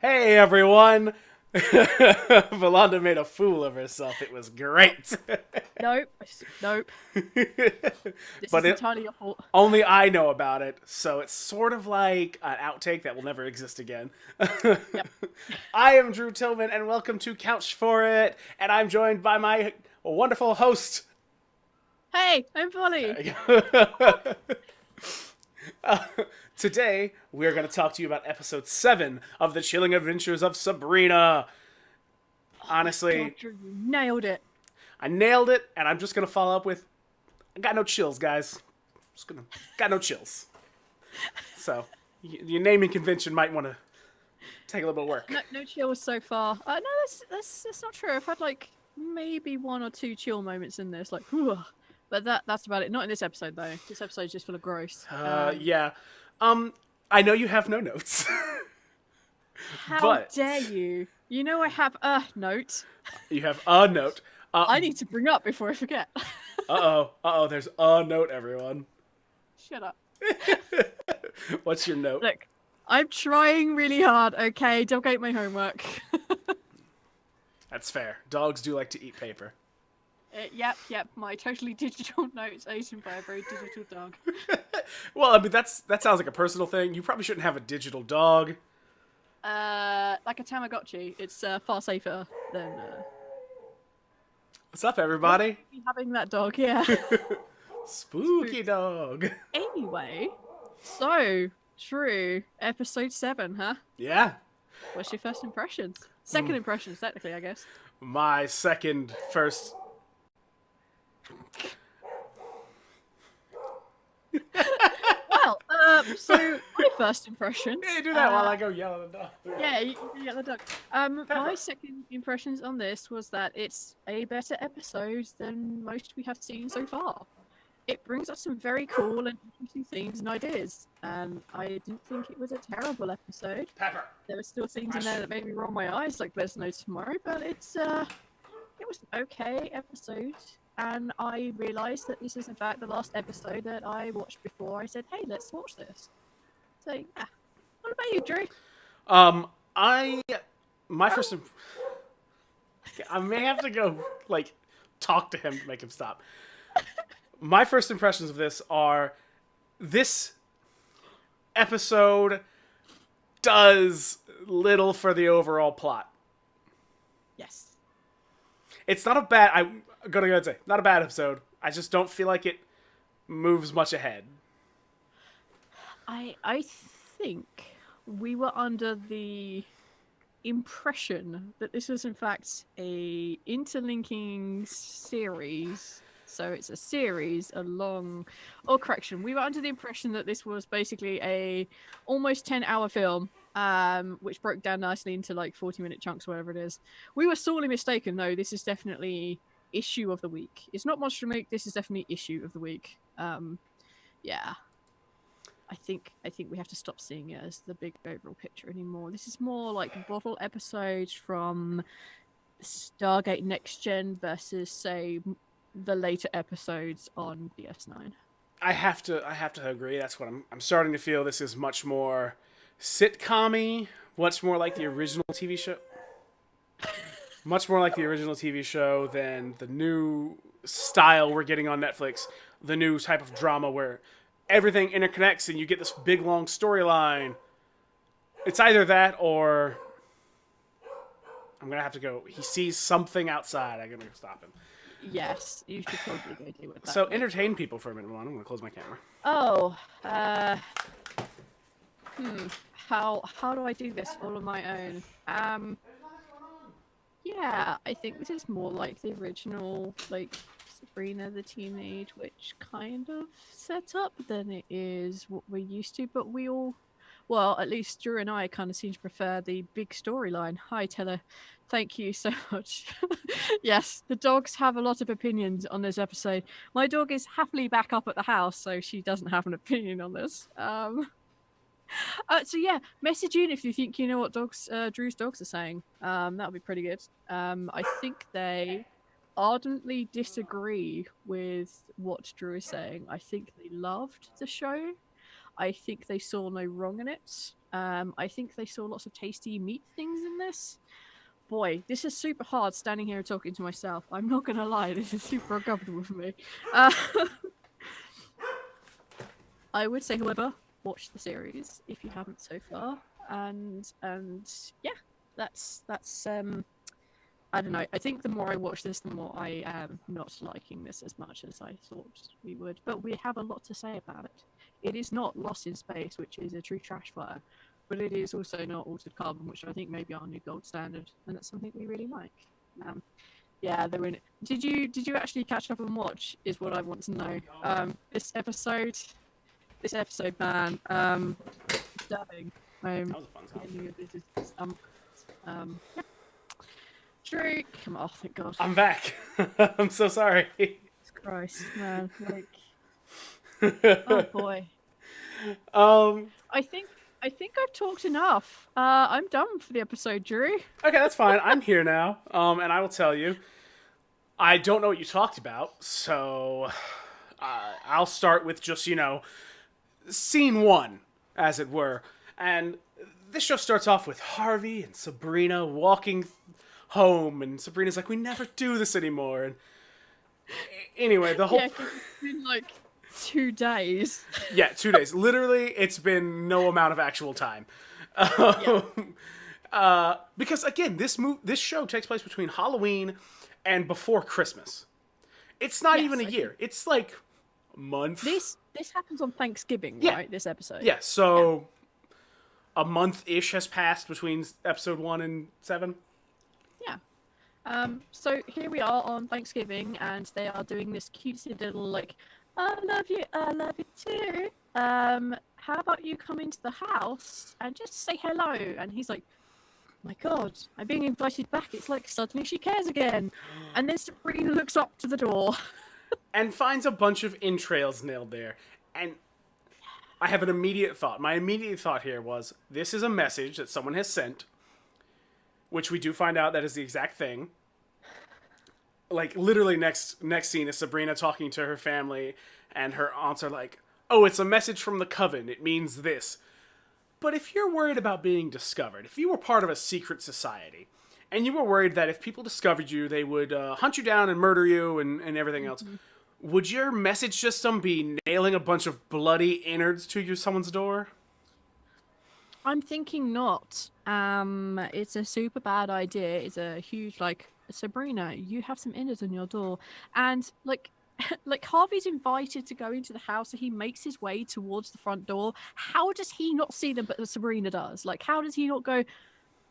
Hey everyone! Valanda made a fool of herself. It was great. Nope. Nope. This But is it, entirely your fault. only I know about it, so it's sort of like an outtake that will never exist again. Yep. I am Drew Tillman, and welcome to Couch for It, and I'm joined by my wonderful host. Hey, I'm Volly. Today, we're going to talk to you about episode 7 of The Chilling Adventures of Sabrina. God, Honestly, Drew, you nailed it. I nailed it, and I'm just going to follow up with I got no chills, guys. Just gonna got no chills. So, your naming convention might want to take a little bit of work. No, no chills so far. No, that's not true. I've had like maybe one or two chill moments in this, like, whew. But that's about it. Not in this episode though. This episode's just full of gross. Yeah. I know you have no notes, How but dare you? You know I have a note. you have a note. I need to bring up before I forget. There's a note, everyone. Shut up. What's your note? Look, I'm trying really hard. Okay, don't get my homework. That's fair. Dogs do like to eat paper. Yep. My totally digital notes eaten by a very digital dog. Well, I mean that sounds like a personal thing. You probably shouldn't have a digital dog. Like a Tamagotchi, it's far safer than What's up, everybody? having that dog. Yeah. Spooky dog. Anyway, so Drew, episode 7, huh? Yeah. What's your first impressions? Second impressions, technically, I guess. My second first. Well, so my first impressions. Yeah, do that while I go yell at the dog. Yeah, you get the duck. My second impressions on this was that it's a better episode than most we have seen so far. It brings up some very cool and interesting themes and ideas. I didn't think it was a terrible episode. Pepper. There were still things in there that made me roll my eyes, like There's No Tomorrow, but it was an okay episode. And I realised that this is in fact the last episode that I watched before I said, hey, let's watch this. So yeah. What about you, Drew? My first. I may have to go like talk to him to make him stop. My first impressions of this are this episode does little for the overall plot. Yes. It's not a bad. I'm gonna go and say not a bad episode. I just don't feel like it moves much ahead. I think we were under the impression that this was in fact a interlinking series. So it's a series along, or correction, we were under the impression that this was basically a almost 10-hour film, which broke down nicely into like 40-minute chunks, whatever it is. We were sorely mistaken though. This is definitely issue of the week. It's not Monster Week. This is definitely issue of the week. Yeah. I think we have to stop seeing it as the big overall picture anymore. This is more like bottle episodes from Stargate Next Gen versus, say, the later episodes on DS9. I have to agree. That's what I'm starting to feel. This is much more sitcom-y, much more like the original TV show. Much more like the original TV show than the new style we're getting on Netflix. The new type of drama where everything interconnects and you get this big long storyline. It's either that or I'm gonna have to go. He sees something outside. I'm gonna stop him. Yes, you should probably go deal with that. So entertain people for a minute. I'm gonna close my camera. Oh, how do I do this all on my own? Yeah, I think this is more like the original, like Sabrina the Teenage Witch kind of setup than it is what we're used to. But we all, well, at least Drew and I kind of seem to prefer the big storyline. Hi, Teller. Thank you so much. Yes, the dogs have a lot of opinions on this episode. My dog is happily back up at the house, so she doesn't have an opinion on this. So yeah, message in if you think you know what Drew's dogs are saying. That would be pretty good. I think they ardently disagree with what Drew is saying. I think they loved the show. I think they saw no wrong in it. I think they saw lots of tasty meat things in this. Boy, this is super hard standing here and talking to myself. I'm not gonna lie, this is super uncomfortable for me. I would say, however, watch the series if you haven't so far, and yeah, that's I don't know. I think the more I watch this, the more I am not liking this as much as I thought we would. But we have a lot to say about it. It is not Lost in Space, which is a true trash fire, but it is also not Altered Carbon, which I think may be our new gold standard, and that's something we really like. Yeah, they're in it. Did you actually catch up and watch? Is what I want to know. This episode, man, disturbing. That was a fun time. Yeah. Drew, come on, thank God. I'm back. I'm so sorry. Christ, man, like, oh boy. I think I've talked enough. I'm done for the episode, Drew. Okay, that's fine. I'm here now, and I will tell you, I don't know what you talked about, so I'll start with just, scene one, as it were. And this show starts off with Harvey and Sabrina walking home, and Sabrina's like, we never do this anymore. And anyway, the whole... Yeah, 'cause it's been like 2 days. Yeah, 2 days. Literally, it's been no amount of actual time. Because, again, this show takes place between Halloween and before Christmas. It's not even a year. It's like a month. This happens on Thanksgiving, right? This episode. Yeah, so a month-ish has passed between episode 1 and 7. Yeah. So here we are on Thanksgiving, and they are doing this cutesy little, like, I love you too. How about you come into the house and just say hello? And he's like, my God, I'm being invited back. It's like suddenly she cares again. And then Sabrina looks up to the door. And finds a bunch of entrails nailed there. And I have an immediate thought. My immediate thought here was, this is a message that someone has sent, which we do find out that is the exact thing. Like, literally next scene is Sabrina talking to her family, and her aunts are like, oh, it's a message from the coven. It means this. But if you're worried about being discovered, if you were part of a secret society, and you were worried that if people discovered you, they would hunt you down and murder you and everything else, would your message system be nailing a bunch of bloody innards to someone's door? I'm thinking not. It's a super bad idea. It's a huge, like, Sabrina, you have some innards on your door. And, like Harvey's invited to go into the house, so he makes his way towards the front door. How does he not see them, but Sabrina does? Like, how does he not go,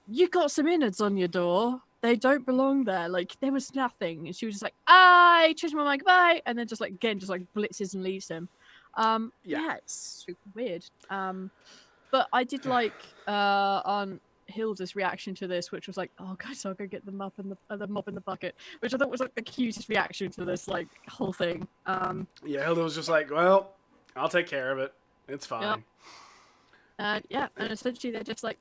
you got some innards on your door? They don't belong there. Like, there was nothing. And she was just like, I changed my mind, goodbye. And then just blitzes and leaves him. Yeah, it's super weird. But I did like on Hilda's reaction to this, which was like, oh guys, I'll go get the mop and the bucket, which I thought was like the cutest reaction to this like whole thing. Yeah, Hilda was just like, well, I'll take care of it. It's fine. Yeah, and essentially they're just like,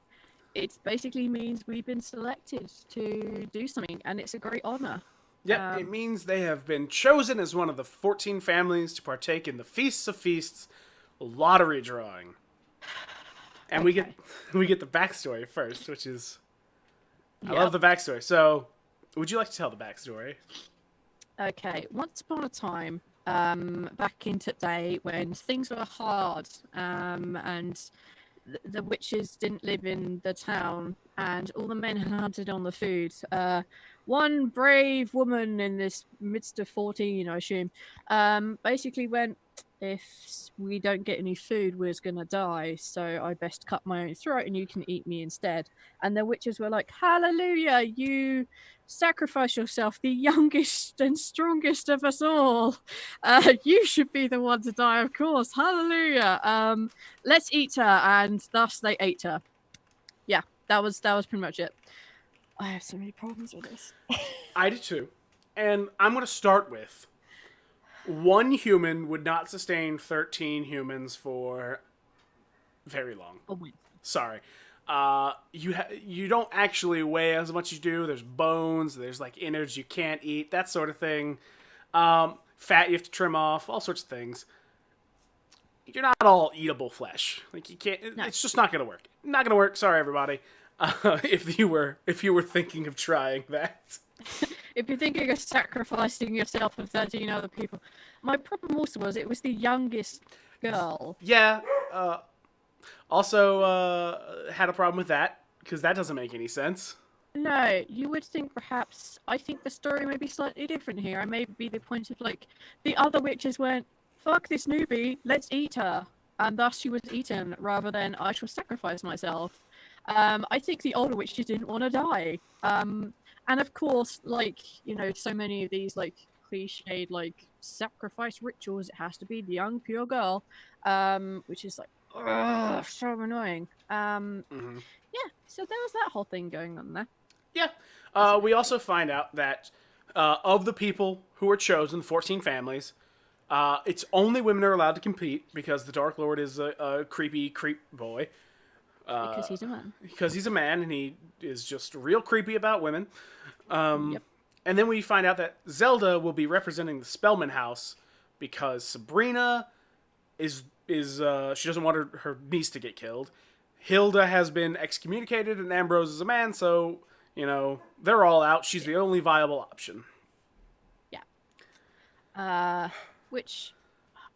it basically means we've been selected to do something, and it's a great honor. Yeah, it means they have been chosen as one of the 14 families to partake in the Feasts of Feasts lottery drawing. And we get the backstory first, which is... I love the backstory. So, would you like to tell the backstory? Okay. Once upon a time, back in today, when things were hard, and the witches didn't live in the town, and all the men had hunted on the food, one brave woman in this midst of 14, I assume, basically went, if we don't get any food, we're gonna die, so I best cut my own throat and you can eat me instead. And the witches were like, hallelujah, you sacrifice yourself, the youngest and strongest of us all. You should be the one to die, of course. Hallelujah. Let's eat her. And thus they ate her. Yeah, that was pretty much it. I have so many problems with this. I do too. And I'm going to start with, one human would not sustain 13 humans for very long. Oh, wait. Sorry. You don't actually weigh as much as you do. There's bones, there's like innards you can't eat, that sort of thing. Fat you have to trim off, all sorts of things. You're not all eatable flesh. Like, you can't, it's just not going to work. not gonna work. Sorry, everybody. If you were thinking of trying that. If you're thinking of sacrificing yourself for 13 other people. My problem also was it was the youngest girl. Yeah. Also, had a problem with that because that doesn't make any sense. No, you would think perhaps, I think the story may be slightly different here. I may be the point of like, the other witches went, fuck this newbie, let's eat her. And thus she was eaten rather than I shall sacrifice myself. I think the older witches didn't want to die. And of course, like, you know, so many of these like cliched like sacrifice rituals, it has to be the young pure girl, which is like, ugh, so annoying. Yeah, so there was that whole thing going on there. Yeah. We also find out that of the people who were chosen, 14 families, it's only women are allowed to compete because the Dark Lord is a creepy creep boy. Because he's a man. Because he's a man and he is just real creepy about women. Yep. And then we find out that Zelda will be representing the Spellman house because Sabrina is she doesn't want her niece to get killed. Hilda has been excommunicated and Ambrose is a man, so, you know, they're all out. She's the only viable option. Yeah. Which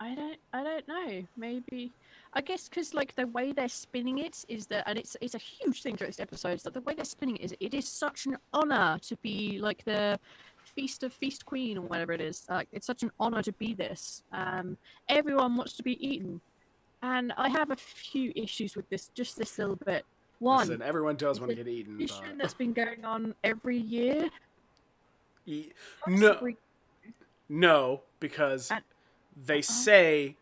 I don't know. Maybe I guess because like the way they're spinning it is that, and it's a huge thing throughout this episode. Is that the way they're spinning it is such an honor to be like the feast queen or whatever it is. It's such an honor to be this. Everyone wants to be eaten, and I have a few issues with this. Just this little bit. One, listen, everyone does want to get eaten. But... that's been going on every year. No, because they say,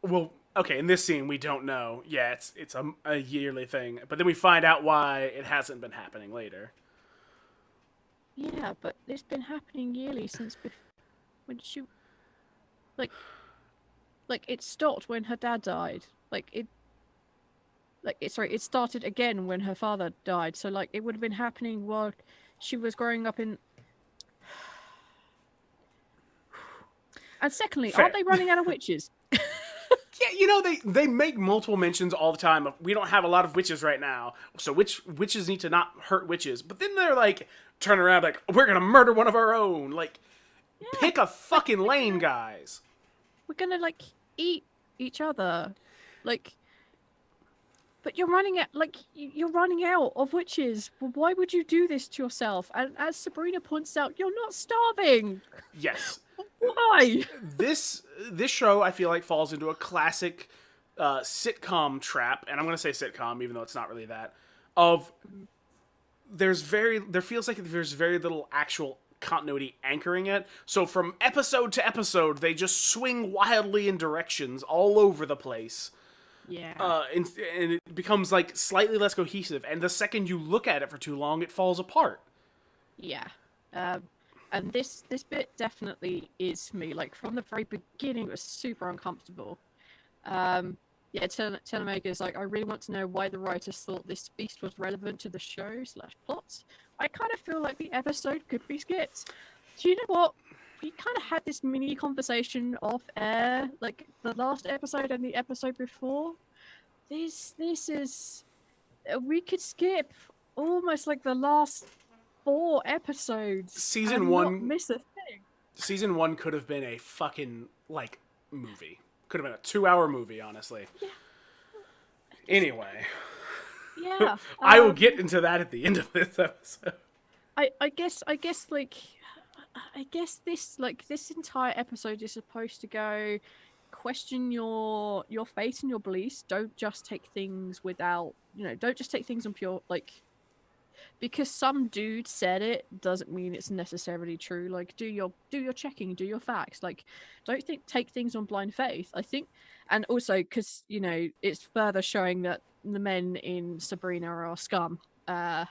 well, okay, in this scene we don't know. Yeah, it's a yearly thing, but then we find out why it hasn't been happening later. Yeah, but it's been happening yearly since when she, like it stopped when her dad died. It started again when her father died. So like it would have been happening while she was growing up in. And secondly, Fair. Aren't they running out of witches? Yeah, you know, they make multiple mentions all the time of, we don't have a lot of witches right now, so witches need to not hurt witches. But then they're like, turn around like, we're gonna murder one of our own. Like, yeah, pick a fucking lane, guys. We're gonna, like, eat each other. Like, but you're running out of witches. Well, why would you do this to yourself? And as Sabrina points out, you're not starving. Yes. Why? This show, I feel like, falls into a classic sitcom trap, and I'm going to say sitcom, even though it's not really that, of there feels like there's very little actual continuity anchoring it. So from episode to episode, they just swing wildly in directions all over the place. Yeah. And it becomes, like, slightly less cohesive, and the second you look at it for too long, it falls apart. Yeah. And this bit definitely is me. Like, from the very beginning, it was super uncomfortable. Yeah, Telemaker's like, I really want to know why the writers thought this feast was relevant to the show/plot. I kind of feel like the episode could be skipped. Do you know what? We kind of had this mini conversation off air, like the last episode and the episode before. This is... We could skip almost like the last 4 episodes. Season 1 not miss a thing. Season 1 could have been a fucking, like, movie. Could have been a 2-hour movie, honestly. Yeah. Anyway. Yeah. I will get into that at the end of this episode. I guess this entire episode is supposed to go question your faith and your beliefs. Don't just take things without, don't just take things on pure, like, because some dude said it doesn't mean it's necessarily true. Like, do your checking, do your facts. Like, don't take things on blind faith. I think, and also because it's further showing that the men in Sabrina are scum. I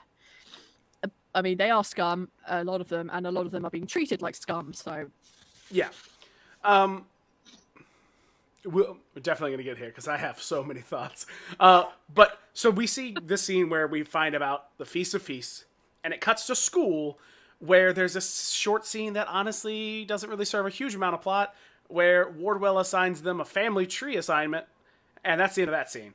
mean, they are scum, a lot of them, and a lot of them are being treated like scum. So, yeah. We're definitely going to get here because I have so many thoughts. But so we see this scene where we find about the Feast of Feasts, and it cuts to school where there's a short scene that honestly doesn't really serve a huge amount of plot, where Wardwell assigns them a family tree assignment, and that's the end of that scene.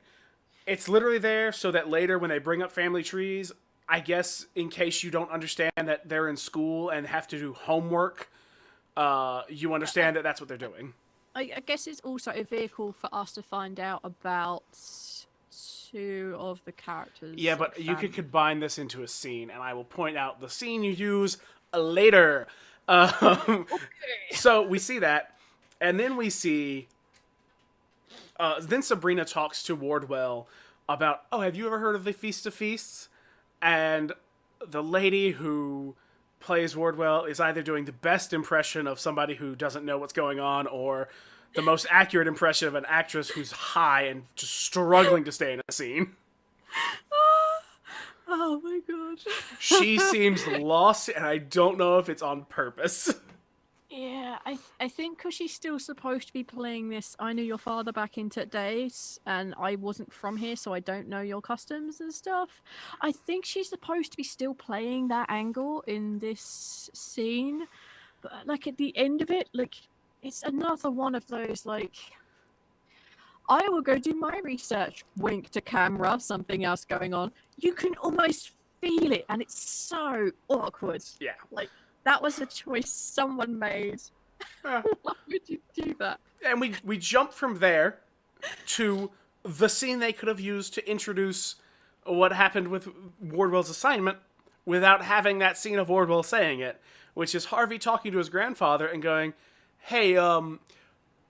It's literally there so that later when they bring up family trees, I guess in case you don't understand that they're in school and have to do homework, you understand that that's what they're doing. I guess it's also a vehicle for us to find out about two of the characters. Yeah, but you could combine this into a scene, and I will point out the scene you use later. Okay. So we see that, and then we see... then Sabrina talks to Wardwell about, oh, have you ever heard of the Feast of Feasts? And the lady who plays Wardwell is either doing the best impression of somebody who doesn't know what's going on or the most accurate impression of an actress who's high and just struggling to stay in a scene. Oh my god. She seems lost, and I don't know if it's on purpose. Yeah, I think because she's still supposed to be playing this I knew your father back in days, and I wasn't from here, so I don't know your customs and stuff. I think she's supposed to be still playing that angle in this scene. But, like, at the end of it, like, it's another one of those, like... I will go do my research. Wink to camera, something else going on. You can almost feel it, and it's so awkward. Yeah. Like, that was a choice someone made. Why would you do that? And we jump from there to the scene they could have used to introduce what happened with Wardwell's assignment without having that scene of Wardwell saying it, which is Harvey talking to his grandfather and going, hey,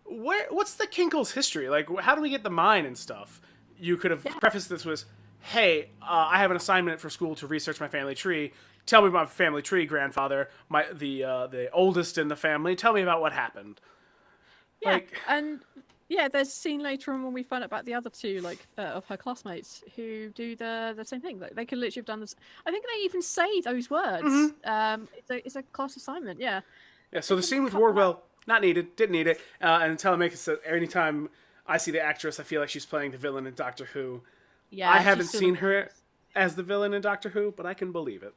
what's the Kinkles history? Like, how do we get the mine and stuff? You could have prefaced this with, hey, I have an assignment for school to research my family tree. Tell me about my family tree, grandfather. The oldest in the family. Tell me about what happened. Yeah, like, and yeah, there's a scene later on when we find out about the other two, like of her classmates who do the same thing. Like, they could literally have done this. I think they even say those words. Mm-hmm. It's a class assignment. Yeah. Yeah. So the scene with Wardwell, not needed. Didn't need it. And Telemachus said, anytime I see the actress, I feel like she's playing the villain in Doctor Who. Yeah. I haven't seen her as the villain in Doctor Who, but I can believe it.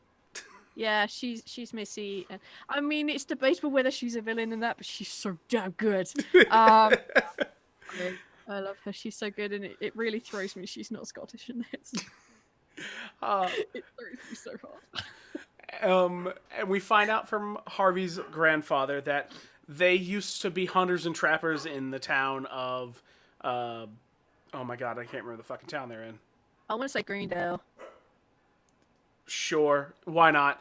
Yeah, she's Missy. I mean, it's debatable whether she's a villain in that, but she's so damn good. I love her. She's so good, and it really throws me she's not Scottish in this. It throws me so hard. And we find out from Harvey's grandfather that they used to be hunters and trappers in the town of... oh my god, I can't remember the fucking town they're in. I want to say Greendale. Sure, why not?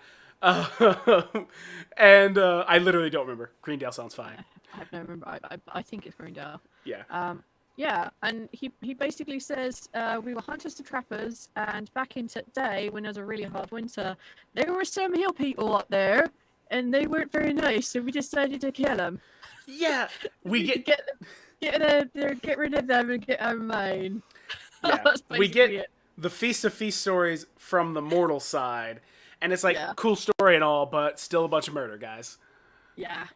And I literally don't remember. Greendale sounds fine. I don't remember. I think it's Greendale. Yeah. Yeah, and he basically says we were hunters and trappers, and back in today, when there was a really hard winter, there were some hill people up there, and they weren't very nice, so we decided to kill them. Yeah, we get rid of them and get our mine. Yeah, we get the Feast of Feast stories from the mortal side, and it's like, cool story and all, but still a bunch of murder, guys. Yeah.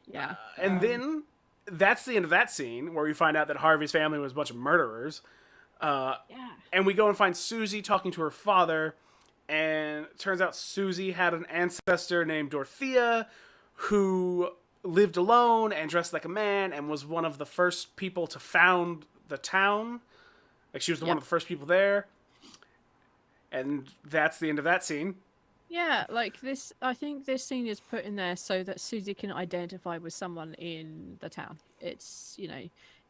And then that's the end of that scene, where we find out that Harvey's family was a bunch of murderers. And we go and find Susie talking to her father, and it turns out Susie had an ancestor named Dorothea, who lived alone and dressed like a man, and was one of the first people to found the town. Like, she was one of the first people there. And that's the end of that scene. Yeah, like this, I think this scene is put in there so that Susie can identify with someone in the town. It's,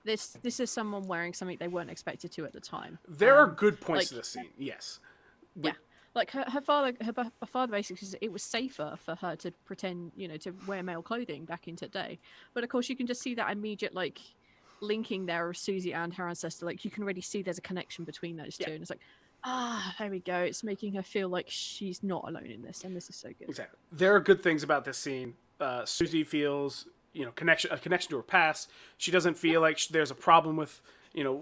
this is someone wearing something they weren't expected to at the time. There are good points to this scene, yes. Like her father basically says it was safer for her to pretend, to wear male clothing back in today. But of course you can just see that immediate, like, linking there of Susie and her ancestor. Like, you can already see there's a connection between those two. And it's like, there we go. It's making her feel like she's not alone in this, and this is so good. Exactly. There are good things about this scene. Susie feels, a connection to her past. She doesn't feel like there's a problem with,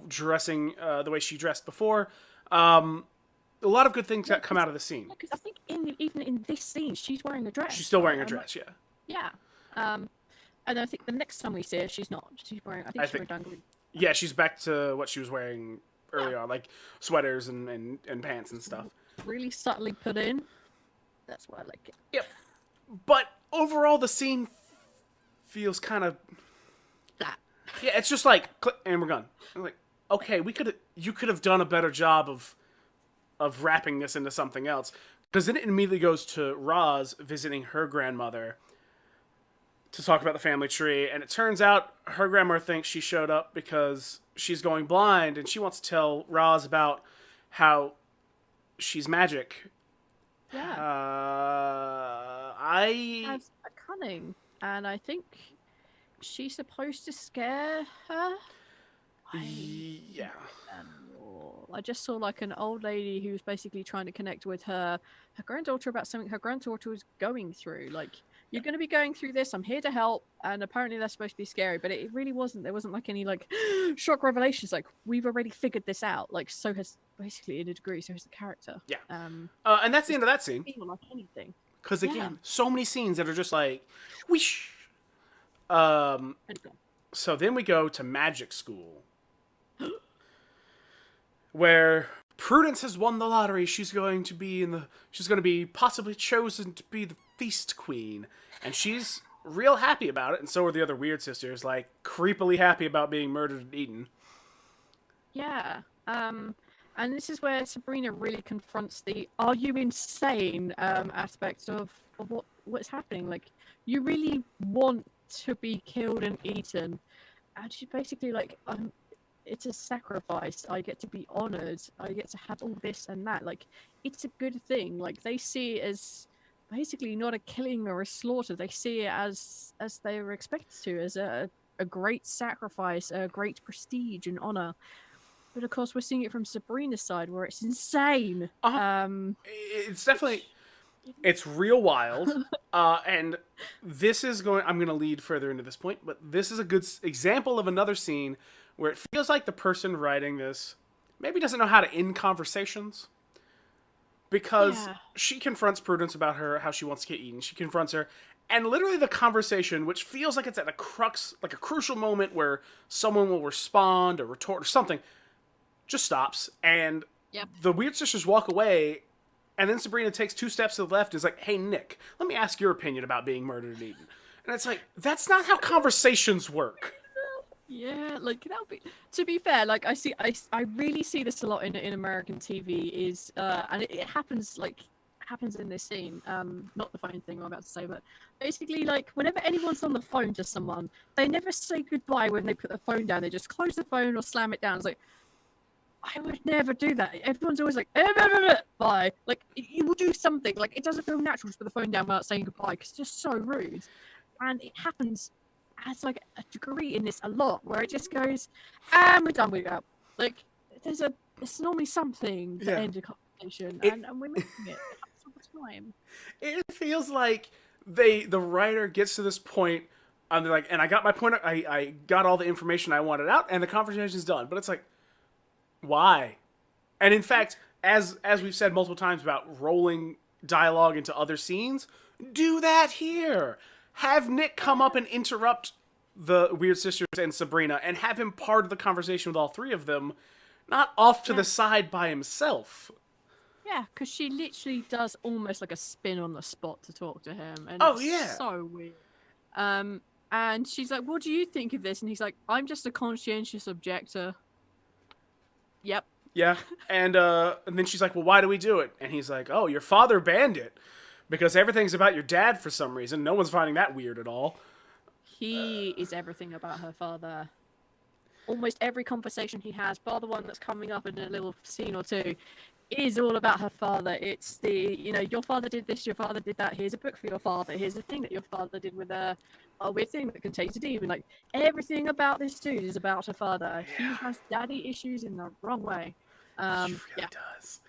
dressing the way she dressed before. A lot of good things that come out of the scene. Because I think even in this scene, she's wearing a dress. She's still wearing a dress, yeah. Yeah. And I think the next time we see her, she's not. She's wearing. I think she's wearing dungaree. Yeah, she's back to what she was wearing earlier on, like sweaters and pants and stuff. Really subtly put in. That's why I like it. Yep. But overall, the scene feels kind of flat. Yeah, it's just like click and we're gone. I'm like, okay, you could have done a better job of wrapping this into something else. Because then it immediately goes to Roz visiting her grandmother to talk about the family tree, and it turns out her grandmother thinks she showed up because she's going blind, and she wants to tell Roz about how she's magic. Yeah. I Has a cunning, and I think she's supposed to scare her. yeah. I just saw like an old lady who was basically trying to connect with her granddaughter about something her granddaughter was going through. Like, you're going to be going through this. I'm here to help. And apparently that's supposed to be scary, but it really wasn't. There wasn't like any like shock revelations. Like, we've already figured this out. Like, so has basically in a degree, so has the character. Yeah. And that's the end of that scene. Feel like anything. Because again, so many scenes that are just like, whoosh. So then we go to magic school, where Prudence has won the lottery. She's going to be possibly chosen to be the feast queen, and she's real happy about it. And so are the other weird sisters, like creepily happy about being murdered and eaten. Yeah. And this is where Sabrina really confronts the "Are you insane?" Aspect of what's happening. Like, you really want to be killed and eaten, and she's basically like, it's a sacrifice. I get to be honored. I get to have all this and that. Like, it's a good thing. Like, they see it as basically not a killing or a slaughter. They see it as they were expected to, as a great sacrifice, a great prestige and honor. But of course, we're seeing it from Sabrina's side, where it's insane. It's definitely, it's real wild. And this is I'm going to lead further into this point, but this is a good example of another scene where it feels like the person writing this maybe doesn't know how to end conversations. Because she confronts Prudence about how she wants to get eaten. She confronts her, and literally the conversation, which feels like it's at a crux, like a crucial moment where someone will respond or retort or something, just stops, and the weird sisters walk away, and then Sabrina takes 2 steps to the left and is like, "Hey, Nick, let me ask your opinion about being murdered and eaten." And it's like, that's not how conversations work. Yeah, like, that would be, to be fair, like, I really see this a lot in American TV, is and it happens in this scene, not the phone thing I'm about to say, but basically, like, whenever anyone's on the phone to someone, they never say goodbye when they put the phone down. They just close the phone or slam it down. It's like, I would never do that. Everyone's always like, bye. Like, you will do something. Like, it doesn't feel natural to put the phone down without saying goodbye, because it's just so rude. And it happens as, like, a degree in this a lot, where it just goes, and we're done with it. Like, there's normally something to end a conversation, and we're missing it. It happens all the time. It feels like the writer gets to this point, and they're like, and I got my point, I got all the information I wanted out, and the conversation's done. But it's like, why? And in fact, as we've said multiple times about rolling dialogue into other scenes, do that here. Have Nick come up and interrupt the weird sisters and Sabrina, and have him part of the conversation with all 3 of them, not off to the side by himself. Yeah, because she literally does almost like a spin on the spot to talk to him, and it's so weird. And she's like, "What do you think of this?" And he's like, "I'm just a conscientious objector." Yep. Yeah, and then she's like, "Well, why do we do it?" And he's like, "Oh, your father banned it because everything's about your dad for some reason. No one's finding that weird at all." He is everything about her father. Almost every conversation he has, bar the one that's coming up in a little scene or two, is all about her father. It's the, your father did this, your father did that, here's a book for your father, here's a thing that your father did with a weird thing that contains a demon. Like, everything about this dude is about her father. He has daddy issues in the wrong way. He really does.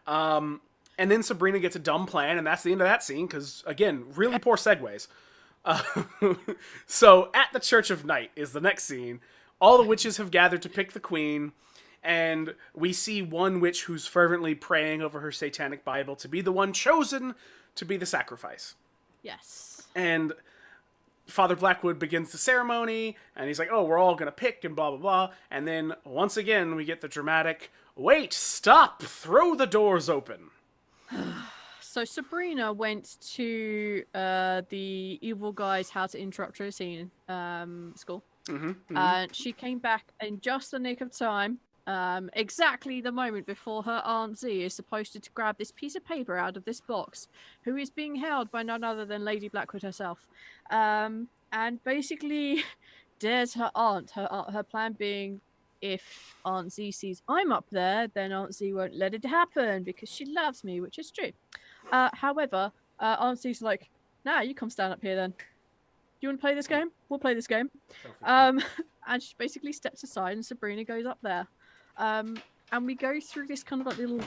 And then Sabrina gets a dumb plan, and that's the end of that scene, because, again, really poor segues. So, at the Church of Night is the next scene. All the witches have gathered to pick the queen, and we see one witch who's fervently praying over her satanic Bible to be the one chosen to be the sacrifice. Yes. And Father Blackwood begins the ceremony, and he's like, "Oh, we're all going to pick," and blah, blah, blah. And then, once again, we get the dramatic, "Wait, stop, throw the doors open." So Sabrina went to the evil guy's how to interrupt her scene school. And she came back in just the nick of time, exactly the moment before her Aunt Z is supposed to grab this piece of paper out of this box, who is being held by none other than Lady Blackwood herself. And basically dares her aunt, her plan being, if Aunt Z sees I'm up there, then Aunt Z won't let it happen because she loves me, which is true. However, Aunt Z's like, nah, you come stand up here then. Do you want to play this game? We'll play this game. And she basically steps aside and Sabrina goes up there. And we go through this kind of like little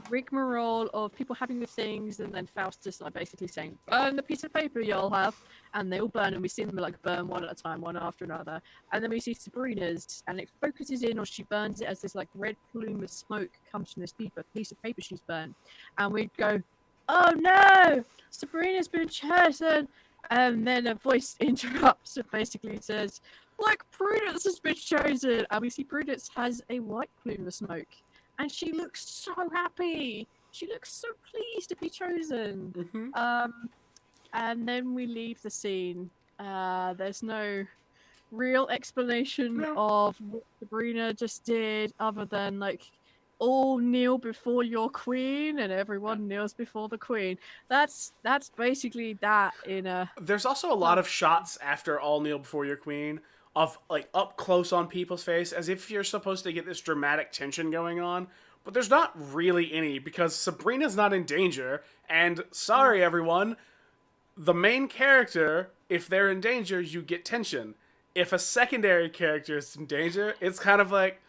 rigmarole of people having the things, and then Faustus like basically saying, burn the piece of paper y'all have. And they all burn, and we see them like burn one at a time, one after another. And then we see Sabrina's, and it focuses in, or she burns it as this like red plume of smoke comes from this piece of paper she's burned. And we go, oh no! Sabrina's been chosen! And then a voice interrupts and basically says, like, Prudence has been chosen! And we see Prudence has a white plume of smoke. And she looks so happy! She looks so pleased to be chosen! And then we leave the scene. There's no real explanation of what Sabrina just did, other than, like, all kneel before your queen and everyone kneels before the queen. That's basically that in a... There's also a lot of shots after all kneel before your queen of like up close on people's face, as if you're supposed to get this dramatic tension going on, but there's not really any, because Sabrina's not in danger, and sorry everyone, the main character, if they're in danger, you get tension. If a secondary character is in danger, it's kind of like,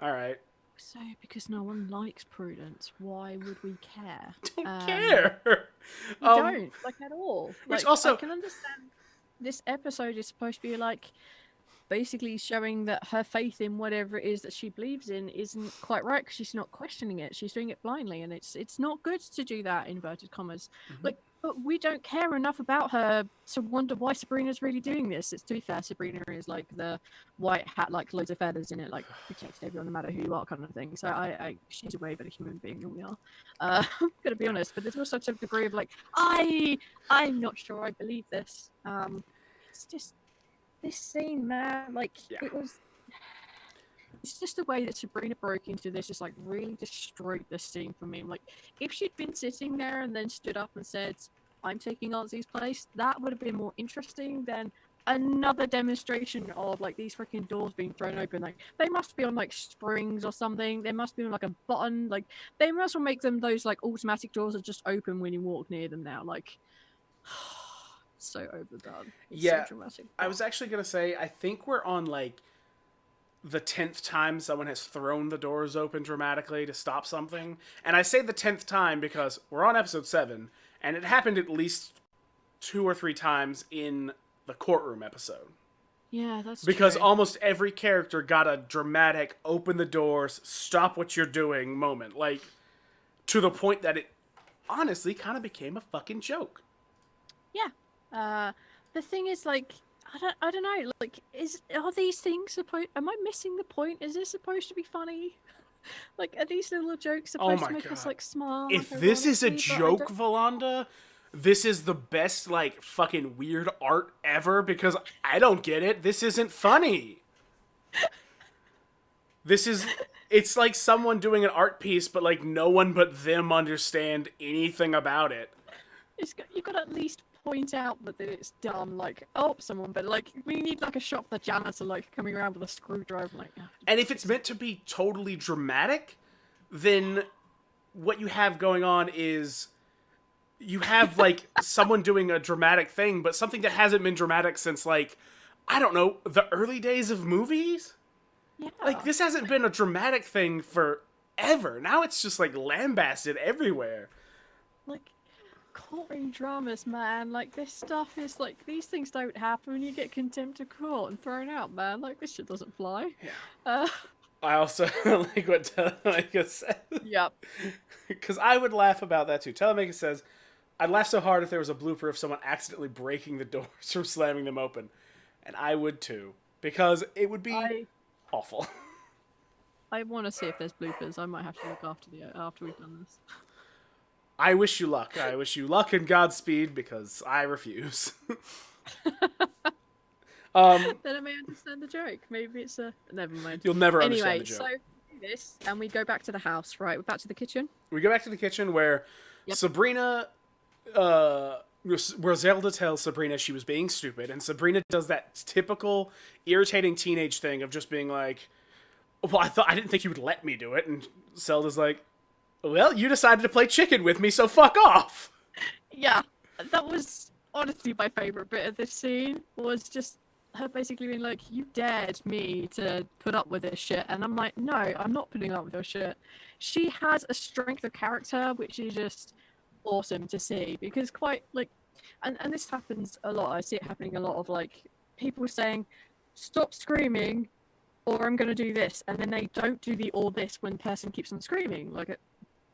alright. So, because no one likes Prudence, why would we care? Don't care. We don't, like, at all. Which like, also, I can understand this episode is supposed to be like basically showing that her faith in whatever it is that she believes in isn't quite right, because she's not questioning it. She's doing it blindly, and it's not good to do that, inverted commas. Like, but we don't care enough about her to wonder why Sabrina's really doing this. It's, to be fair, Sabrina is like the white hat, like loads of feathers in it, like protects everyone no matter who you are, kind of thing. So she's a way better human being than we are. I'm gonna be honest, but there's also some degree of like, I'm not sure I believe this. It's just this scene, man. Like, it was. It's just the way that Sabrina broke into this just like really destroyed this scene for me. Like, if she'd been sitting there and then stood up and said, I'm taking Aunt Z's place, that would have been more interesting than another demonstration of like these freaking doors being thrown open. Like, they must be on like springs or something. They must be on like a button. Like, they must well make them those like automatic doors that just open when you walk near them now. Like, so overdone. It's so dramatic. I was actually gonna say, I think we're on like the 10th time someone has thrown the doors open dramatically to stop something. And I say the 10th time because we're on episode 7, and it happened at least 2 or 3 times in the courtroom episode. Yeah, that's because true. Almost every character got a dramatic open the doors, stop what you're doing moment. Like, to the point that it honestly kind of became a fucking joke. Yeah. The thing is, like, I don't know. Like, are these things supposed? Am I missing the point? Is this supposed to be funny? Like, are these little jokes supposed to make us like smile? If this is a joke, Valanda, this is the best like fucking weird art ever, because I don't get it. This isn't funny. It's like someone doing an art piece, but like no one but them understand anything about it. You've got to at least point out that it's dumb, like, oh, someone, but like, we need like a shot of the janitor like coming around with a screwdriver, like. Oh, and if it's meant to be totally dramatic, then what you have going on is you have like someone doing a dramatic thing, but something that hasn't been dramatic since like, I don't know, the early days of movies. Yeah. Like, this hasn't been a dramatic thing forever. Now it's just like lambasted everywhere. Like, courtroom dramas, man. Like, this stuff is like, these things don't happen. You get contempt of court and thrown out, man. Like, this shit doesn't fly. Yeah. I also like what Telemachus says. Yep. Because I would laugh about that too. Telemachus says, I'd laugh so hard if there was a blooper of someone accidentally breaking the doors from slamming them open. And I would too. Because it would be awful. I want to see if there's bloopers. I might have to look after we've done this. I wish you luck. I wish you luck and Godspeed, because I refuse. Then I may understand the joke. Maybe it's a... Never mind. You'll never understand Anyway, the joke. so we do this, and we go back to the house, right? We're back to the kitchen. We go back to the kitchen where Yep. Sabrina, where Zelda tells Sabrina she was being stupid, and Sabrina does that typical irritating teenage thing of just being like, well, I didn't think you would let me do it, and Zelda's like, well, you decided to play chicken with me, so fuck off. Yeah, that was honestly my favorite bit of this scene, was just her basically being like, you dared me to put up with this shit, and I'm like, no, I'm not putting up with your shit. She has a strength of character which is just awesome to see, because quite like, and this happens a lot, I see it happening a lot, of like people saying stop screaming or I'm gonna do this, and then they don't do the or this when the person keeps on screaming, like a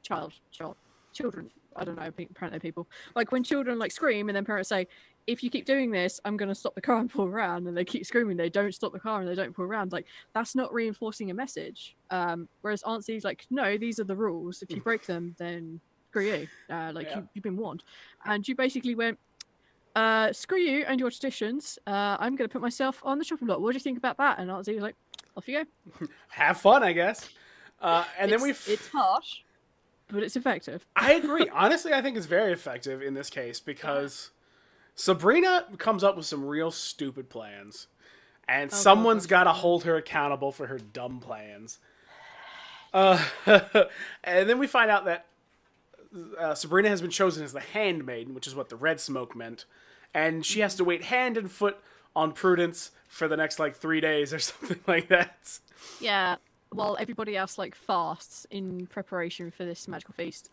children, I don't know, apparently people, like when children like scream and then parents say, if you keep doing this, I'm going to stop the car and pull around, and they keep screaming, they don't stop the car and they don't pull around. Like, that's not reinforcing a message. Whereas Aunt C's like, no, these are the rules. If you break them, then screw you. You've been warned. And you basically went, screw you and your traditions. I'm going to put myself on the chopping block. What do you think about that? And Aunt C was like, off you go. Have fun, I guess. And then it's harsh, but it's effective. I agree. Honestly, I think it's very effective in this case because Sabrina comes up with some real stupid plans, and someone's got to hold her accountable for her dumb plans. And then we find out that Sabrina has been chosen as the handmaiden, which is what the red smoke meant, and she has to wait hand and foot on Prudence for the next, 3 days or something like that. Yeah, while everybody else, fasts in preparation for this magical feast.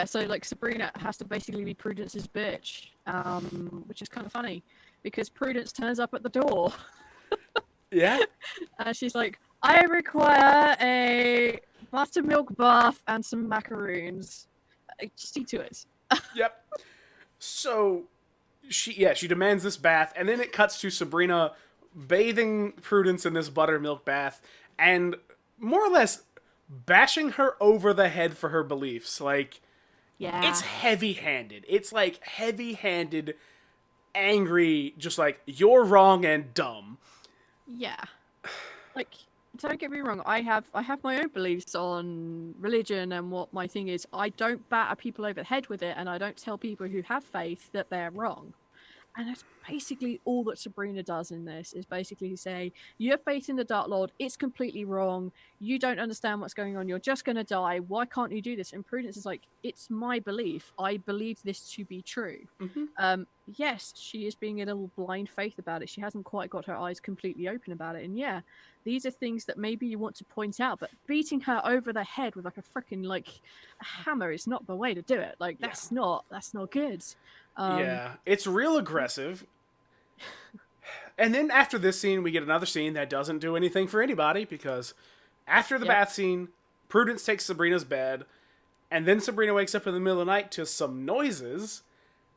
So, Sabrina has to basically be Prudence's bitch, which is kind of funny, because Prudence turns up at the door. Yeah? She's like, I require a buttermilk bath and some macaroons. See to it. Yep. So, she demands this bath, and then it cuts to Sabrina bathing Prudence in this buttermilk bath, and more or less bashing her over the head for her beliefs. It's heavy-handed. It's heavy-handed, angry, just you're wrong and dumb. Yeah. Don't get me wrong, I have my own beliefs on religion and what my thing is. I don't batter people over the head with it, and I don't tell people who have faith that they're wrong. And that's basically all that Sabrina does in this, is basically say, you have faith in the Dark Lord, it's completely wrong, you don't understand what's going on, you're just going to die, why can't you do this? And Prudence is like, it's my belief, I believe this to be true. Mm-hmm. Yes, she is being a little blind faith about it, she hasn't quite got her eyes completely open about it, and yeah, these are things that maybe you want to point out, but beating her over the head with a freaking a hammer is not the way to do it. That's not good. It's real aggressive. And then after this scene, we get another scene that doesn't do anything for anybody, because after the bath scene, Prudence takes Sabrina's bed, and then Sabrina wakes up in the middle of the night to some noises,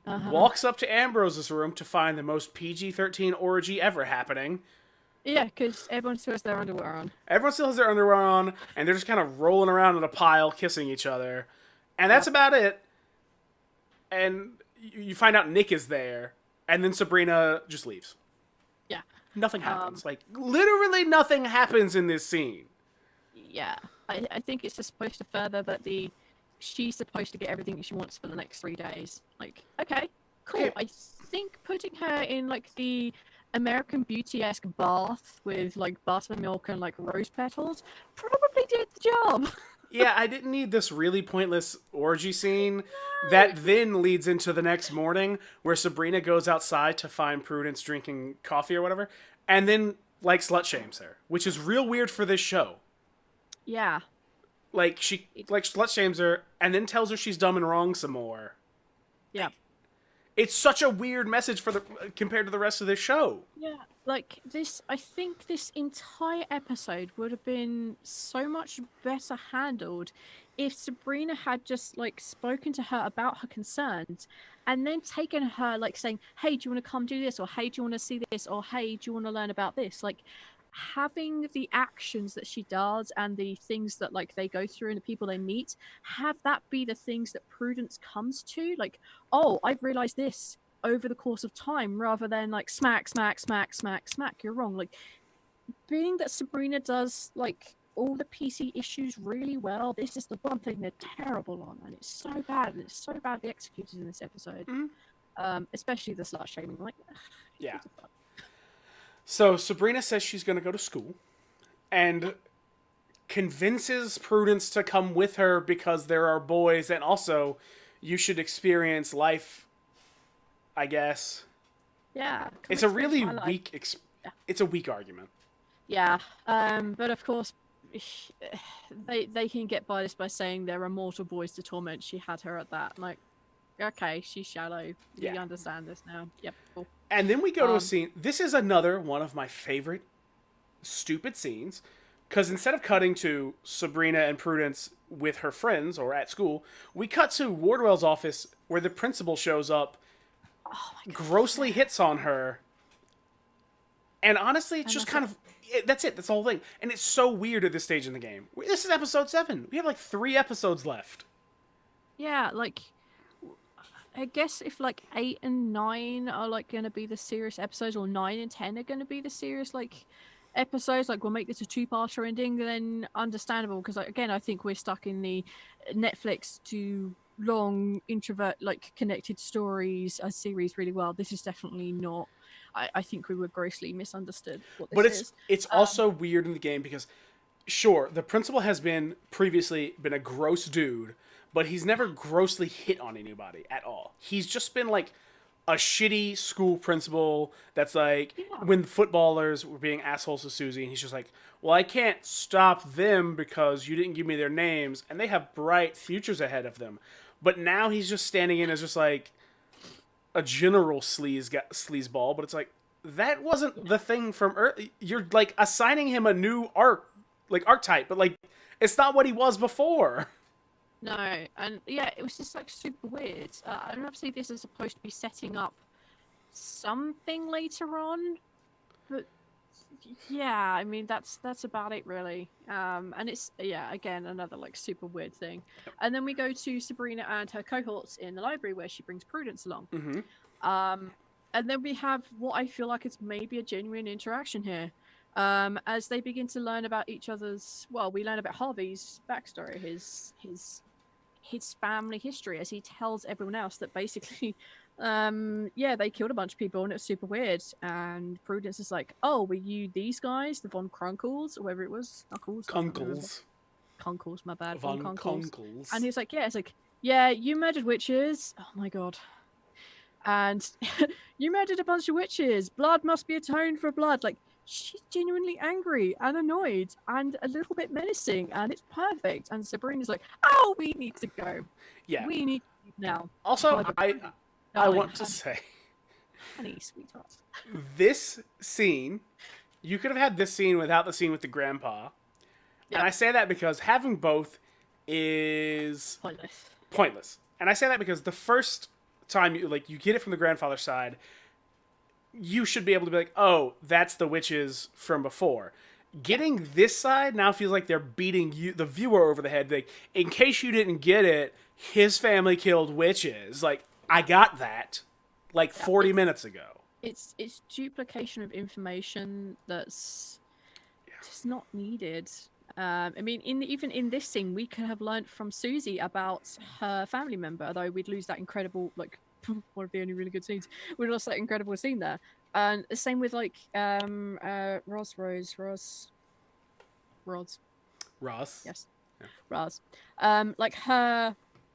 walks up to Ambrose's room to find the most PG-13 orgy ever happening. Yeah, because everyone still has their underwear on. Everyone still has their underwear on, and they're just kind of rolling around in a pile, kissing each other. And that's about it. And you find out Nick is there, and then Sabrina just leaves. Yeah. Nothing happens. Literally nothing happens in this scene. Yeah. I think it's just supposed to further that she's supposed to get everything that she wants for the next 3 days. Okay, cool. Okay. I think putting her in, the American Beauty-esque bath with, buttermilk and, rose petals probably did the job. Yeah, I didn't need this really pointless orgy scene that then leads into the next morning where Sabrina goes outside to find Prudence drinking coffee or whatever, and then, slut-shames her, which is real weird for this show. Yeah. She, slut-shames her and then tells her she's dumb and wrong some more. Yeah. It's such a weird message compared to the rest of this show. Yeah, I think this entire episode would have been so much better handled if Sabrina had just, spoken to her about her concerns and then taken her, saying, hey, do you want to come do this? Or, hey, do you want to see this? Or, hey, do you want to learn about this? Having the actions that she does and the things that they go through and the people they meet, have that be the things that Prudence comes to. Oh, I've realized this. over the course of time rather than like smack, smack, smack, smack, smack. You're wrong. Like, being that Sabrina does like all the PC issues really well, this is the one thing they're terrible on, and it's so bad. And it's so badly executed in this episode, especially the slut shaming. Like, yeah. So Sabrina says she's going to go to school, and convinces Prudence to come with her because there are boys, and also you should experience life, I guess. Yeah, it's a really weak. It's a weak argument. Yeah, but of course, they can get by this by saying there are mortal boys to torment. She had her at that. I'm like, okay, she's shallow. We understand this now. Yep, cool. And then we go to a scene. This is another one of my favorite stupid scenes, because instead of cutting to Sabrina and Prudence with her friends or at school, we cut to Wardwell's office where the principal shows up, grossly hits on her, and honestly, it's just kind of... That's it. That's the whole thing. And it's so weird at this stage in the game. This is episode 7. We have like 3 episodes left. Yeah, like, I guess if like 8 and 9 are like going to be the serious episodes, or 9 and 10 are going to be the serious like episodes, like we'll make this a 2-parter ending, then understandable. Because like, again, I think we're stuck in the Netflix to long introvert like connected stories as series really well. This is definitely not. I think we were grossly misunderstood what this is. But it's also weird in the game because, sure, the principal has previously been a gross dude, but he's never grossly hit on anybody at all. He's just been like a shitty school principal that's like, when footballers were being assholes to Susie, and he's just like, well, I can't stop them because you didn't give me their names, and they have bright futures ahead of them. But now he's just standing in as just like a general sleazeball, but it's like, that wasn't the thing from early. You're like assigning him a new archetype, but like, it's not what he was before. No, and yeah, it was just like super weird. And obviously this is supposed to be setting up something later on, but yeah, I mean that's about it really. And it's again another like super weird thing. And then we go to Sabrina and her cohorts in the library where she brings Prudence along. And then we have what I feel like is maybe a genuine interaction here. As they begin to learn about each other's, we learn about Harvey's backstory, his family history, as he tells everyone else that basically, they killed a bunch of people and it's super weird. And Prudence is like, oh, were you these guys, the Von Krunkles, or whatever it was? Kunkles, my bad. Von Kunkles. And he's like, it's like, yeah, you murdered witches. Oh my god. And you murdered a bunch of witches. Blood must be atoned for blood. Like, she's genuinely angry and annoyed and a little bit menacing, and it's perfect. And Sabrina's like, oh, we need to go. Yeah. We need to leave now. Also, I want to say, honey, sweetheart, this scene, you could have had this scene without the scene with the grandpa. Yep. And I say that because having both is pointless. And I say that because the first time you get it from the grandfather's side, you should be able to be like, oh, that's the witches from before. Getting this side now feels like they're beating you, the viewer, over the head. Like, in case you didn't get it, his family killed witches. Like, I got that 40 minutes ago. It's duplication of information that's just not needed. I mean, even in this scene, we could have learned from Susie about her family member, although we'd lose that incredible, one of the only really good scenes. We'd lost that incredible scene there. And the same with, Roz. Yes. Yeah. Roz.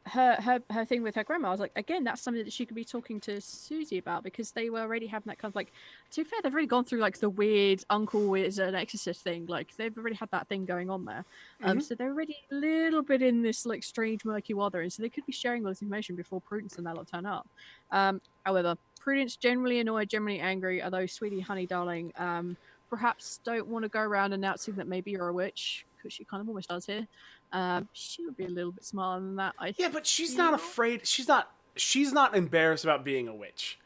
Her thing with her grandma, I was like, again, that's something that she could be talking to Susie about, because they were already having that kind of to be fair, they've already gone through the weird uncle is an exorcist thing. They've already had that thing going on there. So they're already a little bit in this strange murky water, and so they could be sharing all this information before Prudence and that lot turn up. However, Prudence generally annoyed, generally angry, although sweetie, honey, darling, perhaps don't want to go around announcing that maybe you're a witch, because she kind of almost does here. She would be a little bit smarter than that, I think. Yeah, but she's not afraid. She's not embarrassed about being a witch.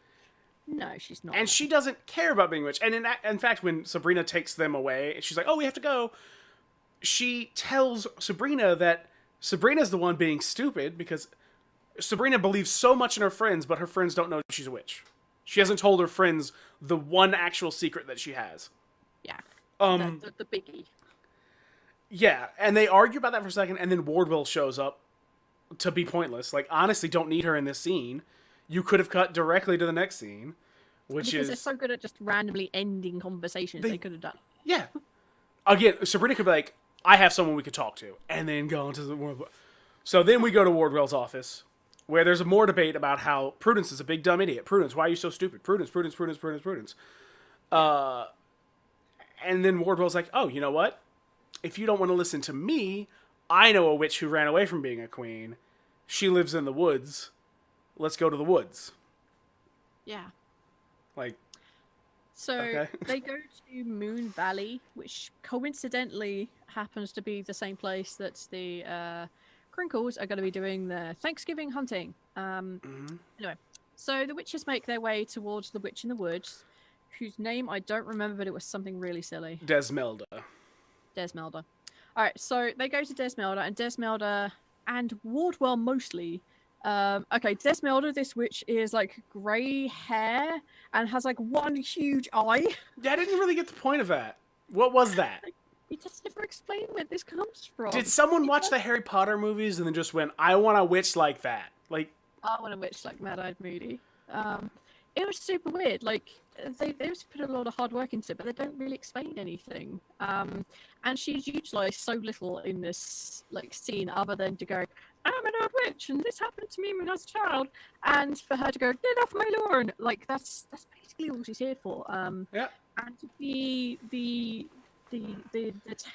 No, she's not. And she doesn't care about being a witch. And in fact, when Sabrina takes them away, she's like, oh, we have to go. She tells Sabrina that Sabrina's the one being stupid because Sabrina believes so much in her friends, but her friends don't know she's a witch. She hasn't told her friends the one actual secret that she has. Yeah. Um, The biggie. yeah, and they argue about that for a second, and then Wardwell shows up to be pointless. Like, honestly, don't need her in this scene. You could have cut directly to the next scene, which Because is... they're so good at just randomly ending conversations, they could have done. Yeah. Again, Sabrina could be like, I have someone we could talk to, and then go into the Wardwell. So then we go to Wardwell's office, where there's more debate about how Prudence is a big dumb idiot. Prudence, why are you so stupid? Prudence. And then Wardwell's like, oh, you know what? If you don't want to listen to me, I know a witch who ran away from being a queen. She lives in the woods. Let's go to the woods. Yeah. Like, so okay. They go to Moon Valley, which coincidentally happens to be the same place that the Crinkles are going to be doing their Thanksgiving hunting. Anyway, so the witches make their way towards the witch in the woods, whose name I don't remember, but it was something really silly. Desmelda. Desmelda. All right, so they go to Desmelda and Wardwell mostly. Okay, Desmelda, this witch, is like grey hair and has like one huge eye. Yeah, I didn't really get the point of that. What was that? It just never explained where this comes from. Did someone watch the Harry Potter movies and then just went, I want a witch like that? Like, I want a witch like Mad-Eyed Moody. It was super weird. Like, they just put a lot of hard work into it, but they don't really explain anything. And she's utilized so little in this like scene, other than to go, I'm an old witch, and this happened to me when I was a child, and for her to go, get off my lawn. Like, that's basically all she's here for. yeah. And to be the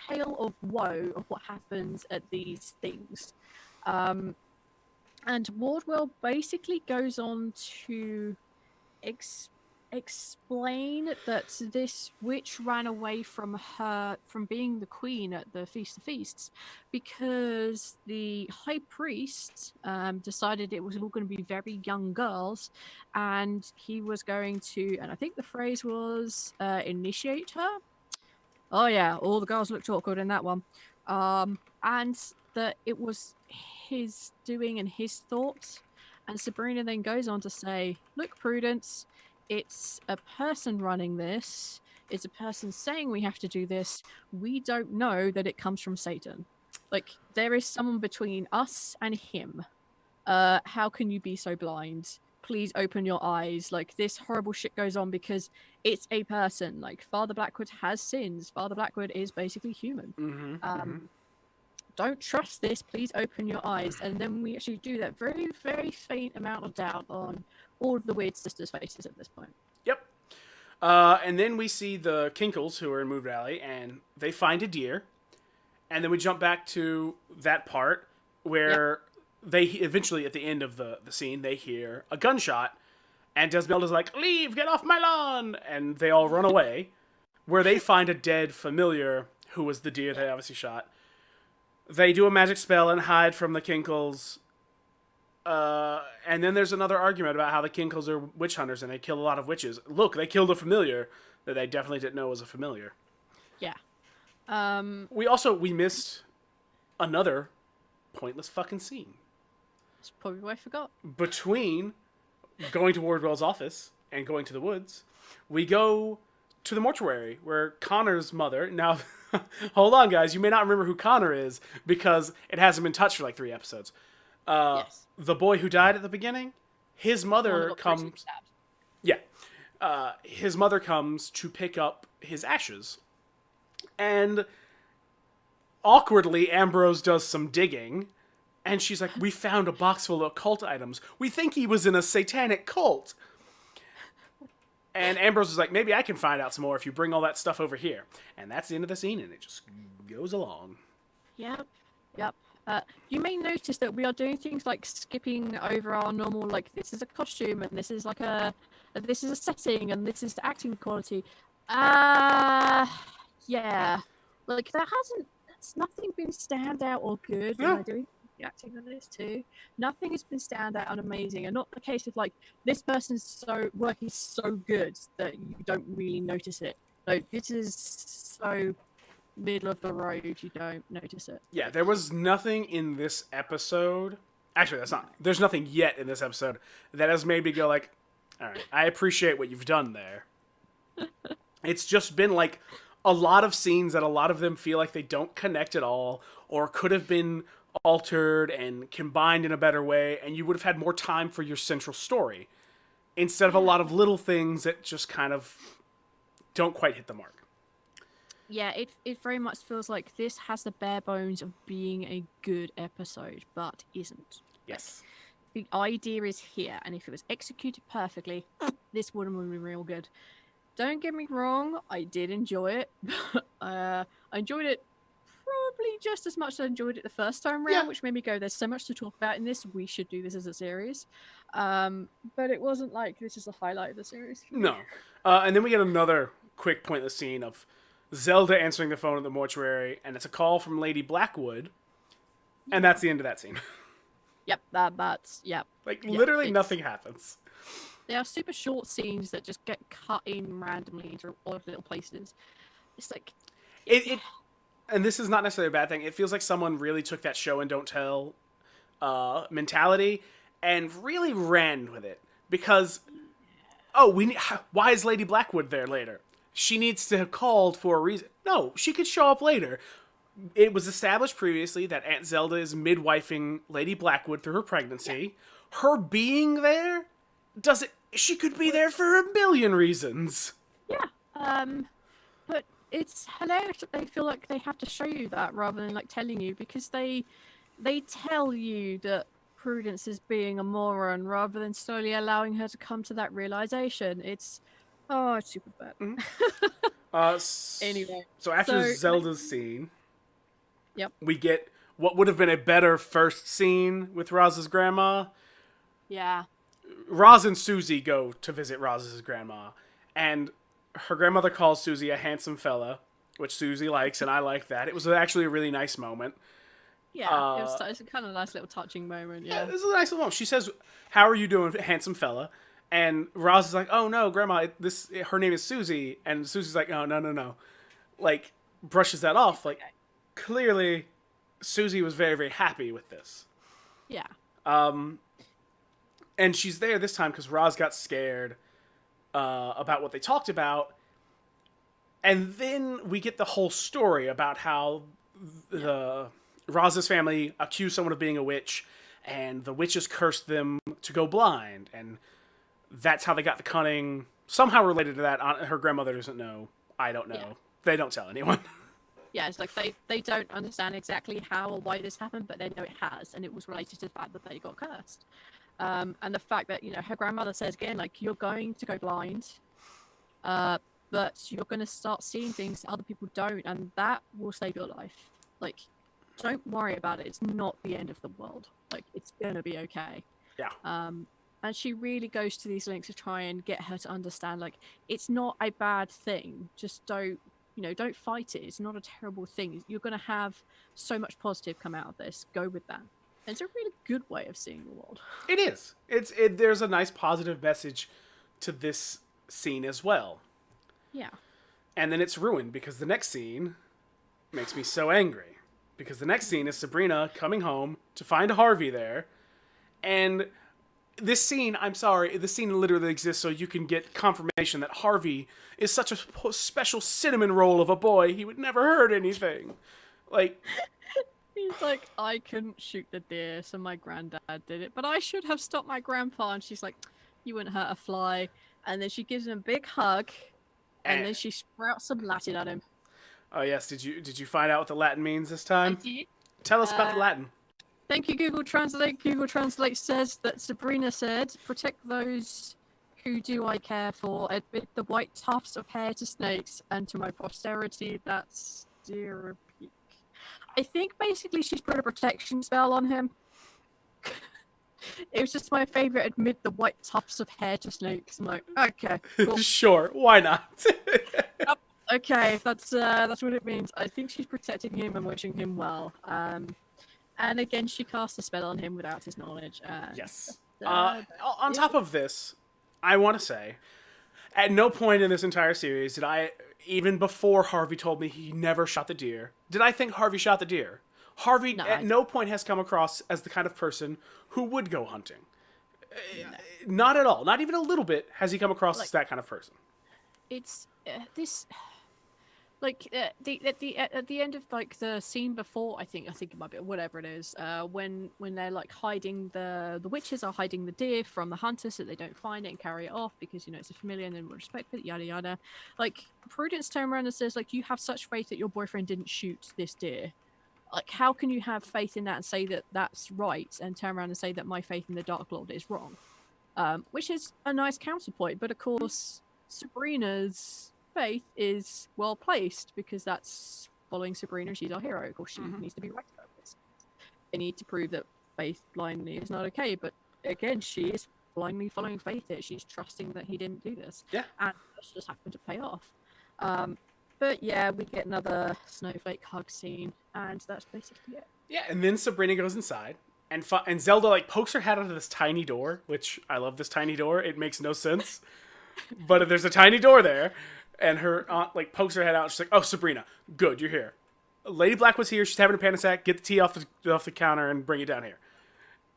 tale of woe of what happens at these things. And Wardwell basically goes on to explain that this witch ran away from being the queen at the Feast of Feasts because the high priest decided it was all going to be very young girls, and he was going to, and I think the phrase was, initiate her. Oh yeah, all the girls looked awkward in that one. And that it was his doing and his thoughts. And Sabrina then goes on to say, look, Prudence, it's a person running this. It's a person saying we have to do this. We don't know that it comes from Satan. Like, there is someone between us and him. How can you be so blind? Please open your eyes. Like, this horrible shit goes on because it's a person. Like, Father Blackwood has sins. Father Blackwood is basically human. Don't trust this. Please open your eyes. And then we actually do that very, very faint amount of doubt on all of the weird sisters' faces at this point. Yep. And then we see the Kinkles, who are in Moon Valley, and they find a deer. And then we jump back to that part where they eventually, at the end of the scene, they hear a gunshot. And Desmelda's like, leave, get off my lawn! And they all run away, where they find a dead familiar who was the deer they obviously shot. They do a magic spell and hide from the Kinkles. And then there's another argument about how the Kinkles are witch hunters and they kill a lot of witches. Look, they killed a familiar that they definitely didn't know was a familiar. Yeah. We missed another pointless fucking scene. That's probably what I forgot. Between going to Wardwell's office and going to the woods, we go to the mortuary where Connor's mother... Now, hold on, guys. You may not remember who Connor is because it hasn't been touched for like 3 episodes. Yes. The boy who died at the beginning, his mother comes... Yeah. His mother comes to pick up his ashes. And awkwardly, Ambrose does some digging. And she's like, we found a box full of occult items. We think he was in a satanic cult. And Ambrose is like, maybe I can find out some more if you bring all that stuff over here. And that's the end of the scene, and it just goes along. Yep. You may notice that we are doing things like skipping over our normal, like, this is a costume, and this is this is a setting, and this is the acting quality. Yeah. Like, that's nothing been standout or good. Yeah. And I do the acting on this too. Nothing has been standout and amazing, and not the case of like this person's work is so good that you don't really notice it. Like, this is so middle of the road, you don't notice it. Yeah, there was nothing in this episode Actually, that's not. There's nothing yet in this episode that has made me go like, all right, I appreciate what you've done there. It's just been like a lot of scenes that a lot of them feel like they don't connect at all, or could have been altered and combined in a better way, and you would have had more time for your central story instead of a lot of little things that just kind of don't quite hit the mark. Yeah, it very much feels like this has the bare bones of being a good episode, but isn't. Yes. Like, the idea is here, and if it was executed perfectly, this would have been real good. Don't get me wrong, I did enjoy it. I enjoyed it probably just as much as I enjoyed it the first time round, which made me go, there's so much to talk about in this, we should do this as a series. But it wasn't like, this is the highlight of the series. No. And then we get another quick pointless scene of Zelda answering the phone at the mortuary, and it's a call from Lady Blackwood, and that's the end of that scene. Yep, that's, yep. Like, literally nothing happens. They are super short scenes that just get cut in randomly into odd little places. It's like... And this is not necessarily a bad thing. It feels like someone really took that show and don't tell mentality and really ran with it. Because, why is Lady Blackwood there later? She needs to have called for a reason. No, she could show up later. It was established previously that Aunt Zelda is midwifing Lady Blackwood through her pregnancy. Yeah. Her being there doesn't... She could be there for a million reasons. Yeah, but it's hilarious that they feel like they have to show you that rather than like telling you, because they tell you that Prudence is being a moron rather than slowly allowing her to come to that realization. It's super bad. Mm-hmm. Anyway, so after Zelda's scene, yep, we get what would have been a better first scene with Roz's grandma. Yeah. Roz and Susie go to visit Roz's grandma, and her grandmother calls Susie a handsome fella, which Susie likes, and I like that. It was actually a really nice moment. Yeah, it's a kind of nice little touching moment, yeah. It was a nice little moment. She says, "How are you doing, handsome fella?" And Roz is like, "Oh, no, grandma, her name is Susie." And Susie's like, "Oh, no. Like, brushes that off. Like, clearly, Susie was very, very happy with this. Yeah. And she's there this time because Roz got scared about what they talked about. And then we get the whole story about how Roz's family accused someone of being a witch, and the witches cursed them to go blind. And that's how they got the cunning. Somehow related to that, her grandmother doesn't know. I don't know. Yeah. They don't tell anyone. Yeah, it's like they don't understand exactly how or why this happened, but they know it has, and it was related to the fact that they got cursed. And the fact that, her grandmother says again, like, you're going to go blind, but you're going to start seeing things that other people don't, and that will save your life. Like, don't worry about it. It's not the end of the world. Like, it's going to be okay. Yeah. And she really goes to these lengths to try and get her to understand, like, it's not a bad thing. Just don't fight it. It's not a terrible thing. You're going to have so much positive come out of this. Go with that. And it's a really good way of seeing the world. It is. There's a nice positive message to this scene as well. Yeah. And then it's ruined because the next scene makes me so angry. Because the next scene is Sabrina coming home to find Harvey there. And this scene, I'm sorry, this scene literally exists so you can get confirmation that Harvey is such a special cinnamon roll of a boy, he would never hurt anything. Like... He's like, I couldn't shoot the deer, so my granddad did it, but I should have stopped my grandpa. And she's like, you wouldn't hurt a fly. And then she gives him a big hug, and then she sprouts some Latin at him. Oh yes, did you find out what the Latin means this time? I did. Tell us about the Latin. Thank you, Google Translate. Google Translate says that Sabrina said, protect those who do I care for, admit the white tufts of hair to snakes, and to my posterity, that's dear. I think basically she's put a protection spell on him. It was just my favorite, admit the white tufts of hair to snakes. I'm like, okay, cool. Sure, why not? Yep, okay, if that's what it means. I think she's protecting him and wishing him well. And again, she cast a spell on him without his knowledge. Yes. On top of this, I want to say, at no point in this entire series did I, even before Harvey told me he never shot the deer, did I think Harvey shot the deer. Harvey No, at no point has come across as the kind of person who would go hunting. Not at all. Not even a little bit has he come across Like- as that kind of person. it's this like at the end of like the scene before, I think it might be whatever it is, when they're like hiding the witches are hiding the deer from the hunters so that they don't find it and carry it off because it's a familiar and then we'll respect it, yada yada. Like Prudence turns around and says like, you have such faith that your boyfriend didn't shoot this deer. Like, how can you have faith in that and say that that's right, and turn around and say that my faith in the Dark Lord is wrong? Which is a nice counterpoint, but of course Sabrina's faith is well placed because that's following Sabrina. She's our hero. Of course, she needs to be right about this. They need to prove that faith blindly is not okay, but again, she is blindly following faith here. She's trusting that he didn't do this. Yeah. And that's just happened to pay off. But yeah, we get another snowflake hug scene, and that's basically it. Yeah, and then Sabrina goes inside, and Zelda like pokes her head out of this tiny door, which I love this tiny door. It makes no sense, but there's a tiny door there, and her aunt like pokes her head out. She's like, "Oh, Sabrina, good, you're here. Lady Blackwood's here. She's having a panic attack. Get the tea off the counter and bring it down here."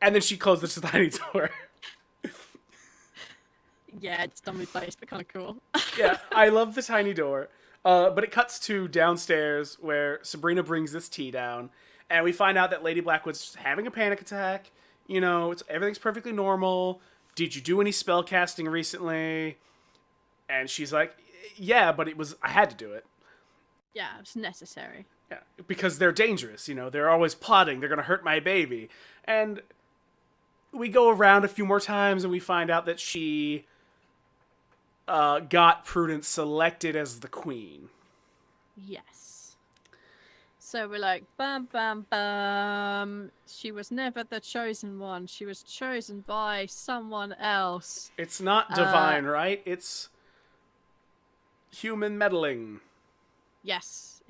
And then she closes the tiny door. Yeah, it's dumbly placed, but kind of cool. Yeah, I love the tiny door. But it cuts to downstairs where Sabrina brings this tea down, and we find out that Lady Blackwood's having a panic attack. Everything's perfectly normal. Did you do any spell casting recently? And she's like, yeah, but I had to do it. Yeah, it's necessary. Yeah, because they're dangerous. They're always plotting. They're going to hurt my baby. And we go around a few more times, and we find out that she got Prudence selected as the queen. Yes. So we're like, bam, bam, bam. She was never the chosen one. She was chosen by someone else. It's not divine, right? It's human meddling. Yes,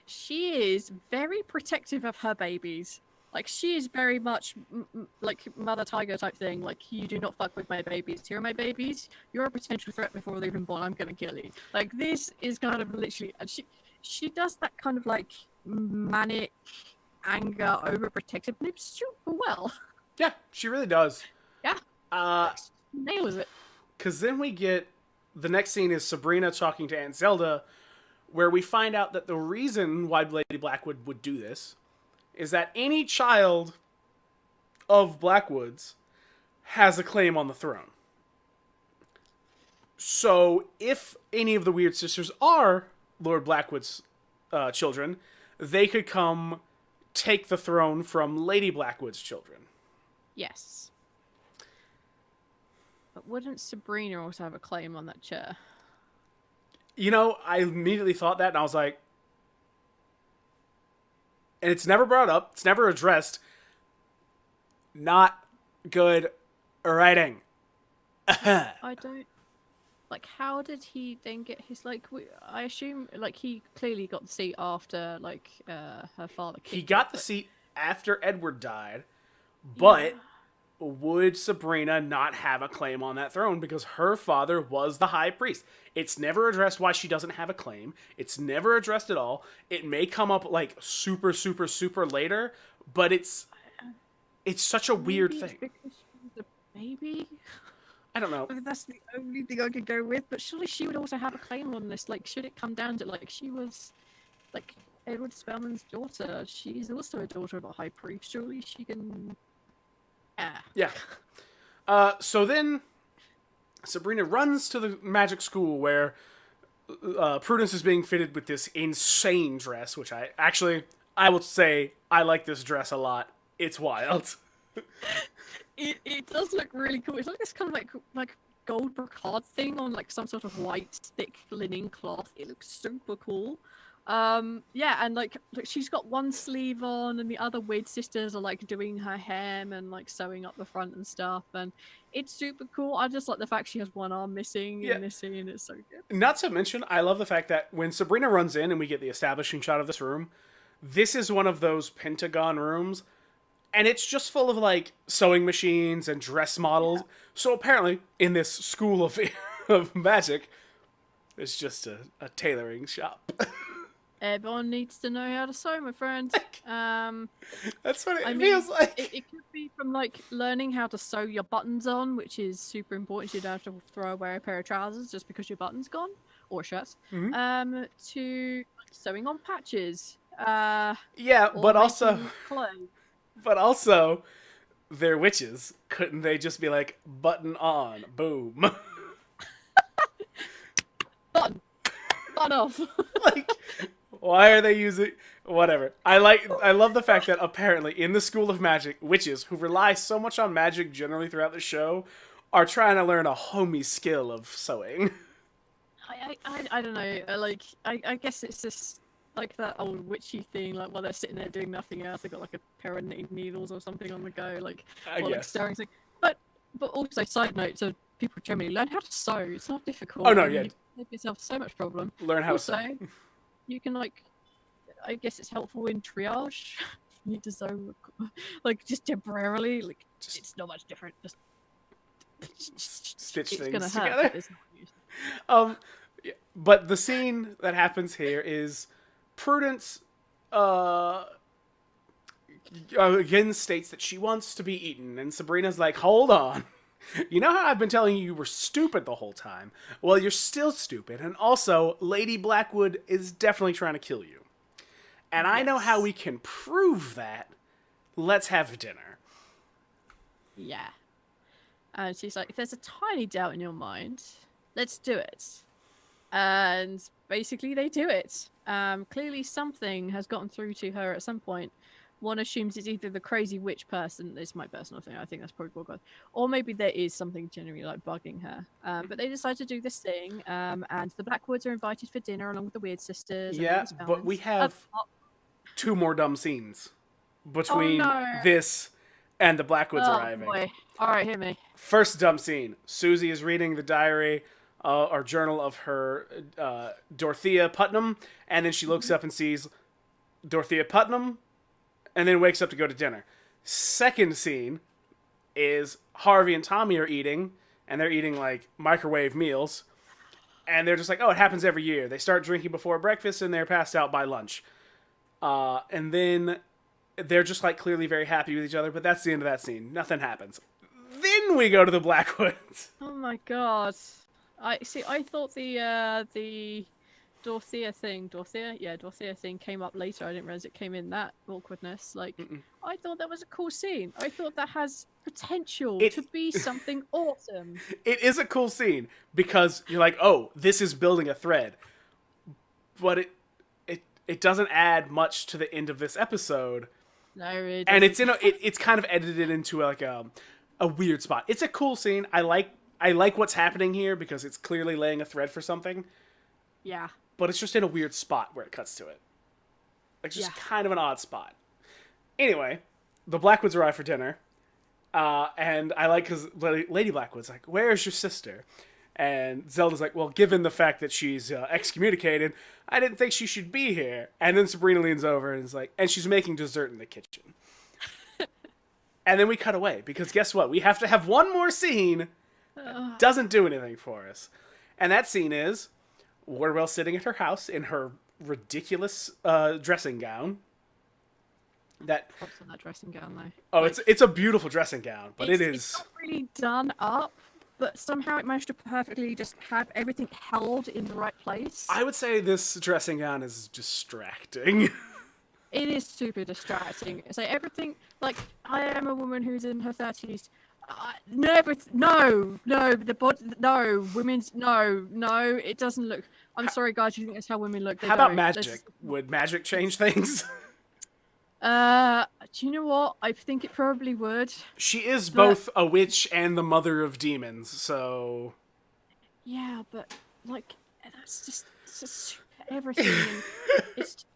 she is very protective of her babies. Like, she is very much like Mother Tiger type thing. Like, you do not fuck with my babies. Here are my babies. You're a potential threat before they're even born. I'm gonna kill you. Like, this is kind of literally, and she does that kind of like manic anger, overprotective, but it's super well. Yeah, she really does. Yeah. Nails it. Because then we get the next scene is Sabrina talking to Aunt Zelda, where we find out that the reason why Lady Blackwood would do this is that any child of Blackwood's has a claim on the throne. So if any of the Weird Sisters are Lord Blackwood's children, they could come take the throne from Lady Blackwood's children. Yes. But wouldn't Sabrina also have a claim on that chair? I immediately thought that, and I was like, and it's never brought up, it's never addressed. Not good writing. I don't... Like, how did he then get his, like, I assume, like, he clearly got the seat after, like, her father kicked He got it, the seat after Edward died, but would Sabrina not have a claim on that throne because her father was the high priest? It's never addressed why she doesn't have a claim. It's never addressed at all. It may come up, like, super, super, super later, but it's such a weird thing. Because she was a baby? I don't know. That's the only thing I could go with, but surely she would also have a claim on this. Like, should it come down to, like, she was, like, Edward Spellman's daughter. She's also a daughter of a high priest. Surely she can... Yeah. So then Sabrina runs to the magic school where Prudence is being fitted with this insane dress, which I will say I like this dress a lot. It's wild. It does look really cool. It's like this kind of like gold brocade thing on like some sort of white thick linen cloth. It looks super cool. Yeah, and like she's got one sleeve on, and the other Weird Sisters are like doing her hem and like sewing up the front and stuff, and it's super cool. I just like the fact she has one arm missing in this scene. It's so good. Not to mention, I love the fact that when Sabrina runs in and we get the establishing shot of this room, this is one of those Pentagon rooms, and it's just full of like sewing machines and dress models. Yeah. So apparently, in this school of magic, it's just a tailoring shop. Everyone needs to know how to sew, my friend. That's what I it mean, feels like. it could be from like learning how to sew your buttons on, which is super important. You don't have to throw away a pair of trousers just because your button's gone, or shirts. Mhm. To sewing on patches. Yeah, Or making clothes. but also, they're witches. Couldn't they just be like, button on, boom? Button off. Like, why are they using whatever? I love the fact that apparently in the School of Magic, witches who rely so much on magic generally throughout the show are trying to learn a homey skill of sewing. I don't know. I guess it's just like that old witchy thing. Like while they're sitting there doing nothing else, they got like a pair of knitting needles or something on the go. Like I or like guess. sewing thing. But also side note to people generally learn how to sew. It's not difficult. Oh no, and yeah. you save yourself so much problem. Learn how Also, to sew. you can like. I guess it's helpful in triage. You need to sew like just temporarily. Like Just it's not much different. Just stitch it's things gonna hurt, together. but it's not used. Yeah, but the scene that happens here is Prudence again states that she wants to be eaten, and Sabrina's like, hold on. You know how I've been telling you were stupid the whole time? Well, you're still stupid, and also, Lady Blackwood is definitely trying to kill you. And I know how Yes. we can prove that. Let's have dinner. Yeah. And she's like, if there's a tiny doubt in your mind, let's do it. And basically, they do it. Clearly, something has gotten through to her at some point. One assumes it's either the crazy witch person. It's my personal thing. I think that's probably what got. Or maybe there is something genuinely like bugging her. But they decide to do this thing. And the Blackwoods are invited for dinner along with the Weird Sisters. And all Yeah, the but we have two more dumb scenes between no. this and the Blackwoods Oh arriving. boy! All right, hit me. First dumb scene. Susie is reading the diary or journal of her Dorothea Putnam, and then she looks up and sees Dorothea Putnam, and then wakes up to go to dinner. Second scene is Harvey and Tommy are eating, and they're eating like microwave meals, and they're just like, oh, it happens every year. They start drinking before breakfast, and they're passed out by lunch. And then they're just like clearly very happy with each other, but that's the end of that scene. Nothing happens. Then we go to the Blackwoods. Oh my god! I see. I thought the Dorothea thing came up later. I didn't realize it came in that awkwardness. Like, I thought that was a cool scene. I thought that has potential to be something awesome. It is a cool scene because you're like, oh, this is building a thread, but it doesn't add much to the end of this episode. No, it and doesn't. it's kind of edited into like a weird spot. It's a cool scene. I like what's happening here because it's clearly laying a thread for something. Yeah. But it's just in a weird spot where it cuts to it. Like just kind of an odd spot. Anyway, the Blackwoods arrive for dinner. And I like because Lady Blackwood's like, where's your sister? And Zelda's like, well, given the fact that she's excommunicated, I didn't think she should be here. And then Sabrina leans over and is like, and she's making dessert in the kitchen. And then we cut away because guess what? We have to have one more scene that doesn't do anything for us. And that scene is Wardwell sitting at her house in her ridiculous dressing gown. Props on that dressing gown though. Oh, like, it's a beautiful dressing gown, but it's not really done up, but somehow it managed to perfectly just have everything held in the right place. I would say this dressing gown is distracting. It is super distracting. So everything, like, I am a woman who's in her 30s. No, it doesn't look. I'm sorry, guys. You think that's how women look? How about magic? Would magic change things? Do you know what? I think it probably would. She is both a witch and the mother of demons, so. Yeah, but like that's just super everything. It's.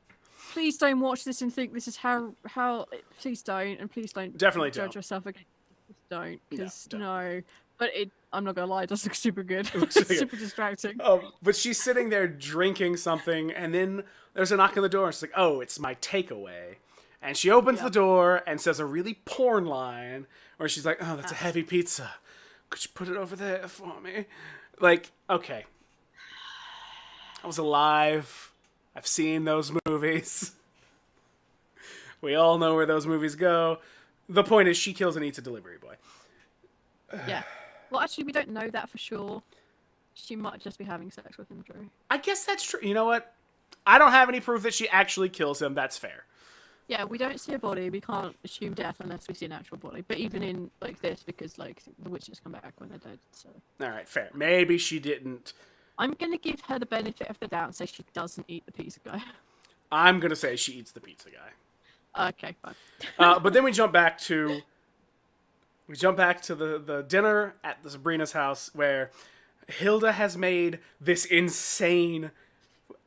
Please don't watch this and think this is how. Please don't, and please don't. Definitely judge don't. yourself again. Just don't, because no. But I'm not gonna lie, it does look super good. Super distracting. But she's sitting there drinking something, and then there's a knock on the door, and she's like, "Oh, it's my takeaway." And she opens the door and says a really porn line, where she's like, "Oh, that's a heavy pizza. Could you put it over there for me?" Like, okay, I was alive. I've seen those movies. We all know where those movies go. The point is, she kills and eats a delivery boy. Yeah. Well, actually, we don't know that for sure. She might just be having sex with him, Drew. I guess that's true. You know what? I don't have any proof that she actually kills him. That's fair. Yeah, we don't see a body. We can't assume death unless we see an actual body. But even in like this, because like the witches come back when they're dead. So. All right, fair. Maybe she didn't. I'm gonna give her the benefit of the doubt and say she doesn't eat the pizza guy. I'm gonna say she eats the pizza guy. Okay, fine. But then we jump back to the dinner at the Sabrina's house where Hilda has made this insane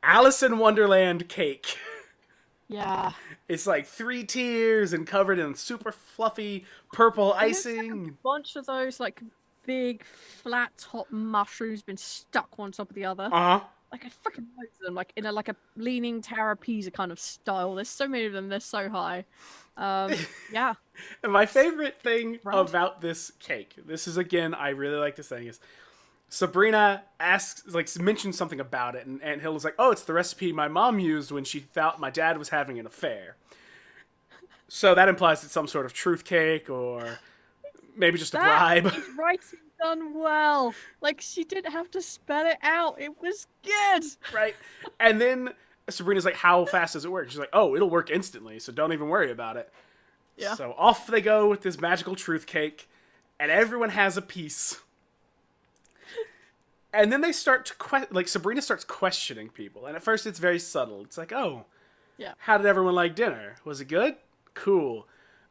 Alice in Wonderland cake. Yeah. It's like 3 tiers and covered in super fluffy purple icing. Like a bunch of those like big flat top mushrooms been stuck one top of the other. Uh-huh. Like I freaking loads of them, like in a leaning Tower of Pisa kind of style. There's so many of them. They're so high. Yeah. And my favorite thing about this cake, this is again, I really like this thing, is Sabrina mentions something about it, and Hilda's like, "Oh, it's the recipe my mom used when she thought my dad was having an affair." So that implies it's some sort of truth cake, or maybe just a bribe. That is writing done well. Like, she didn't have to spell it out. It was good. Right. And then Sabrina's like, "How fast does it work?" She's like, "Oh, it'll work instantly, so don't even worry about it." Yeah. So off they go with this magical truth cake, and everyone has a piece. And then they start to Sabrina starts questioning people, and at first it's very subtle. It's like, "Oh, yeah. How did everyone like dinner? Was it good? Cool.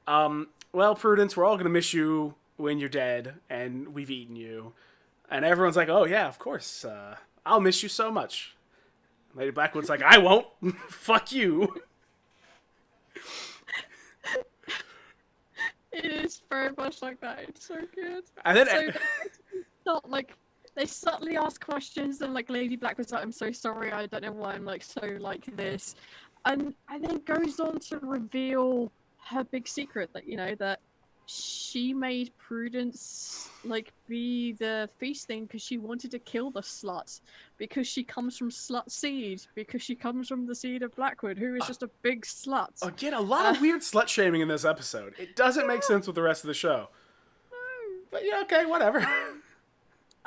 Well, Prudence, we're all gonna miss you when you're dead, and we've eaten you." And everyone's like, "Oh yeah, of course. I'll miss you so much." Lady Blackwood's like, "I won't. Fuck you." It is very much like that. It's so good. And then not like they subtly ask questions, and like Lady Blackwood's like, "I'm so sorry. I don't know why I'm like so like this," and then goes on to reveal her big secret that that she made Prudence like be the feast thing because she wanted to kill the slut, because she comes from slut seed, because she comes from the seed of Blackwood, who is just a big slut. Again, a lot of weird slut shaming in this episode. It doesn't make sense with the rest of the show. No. But yeah, okay, whatever.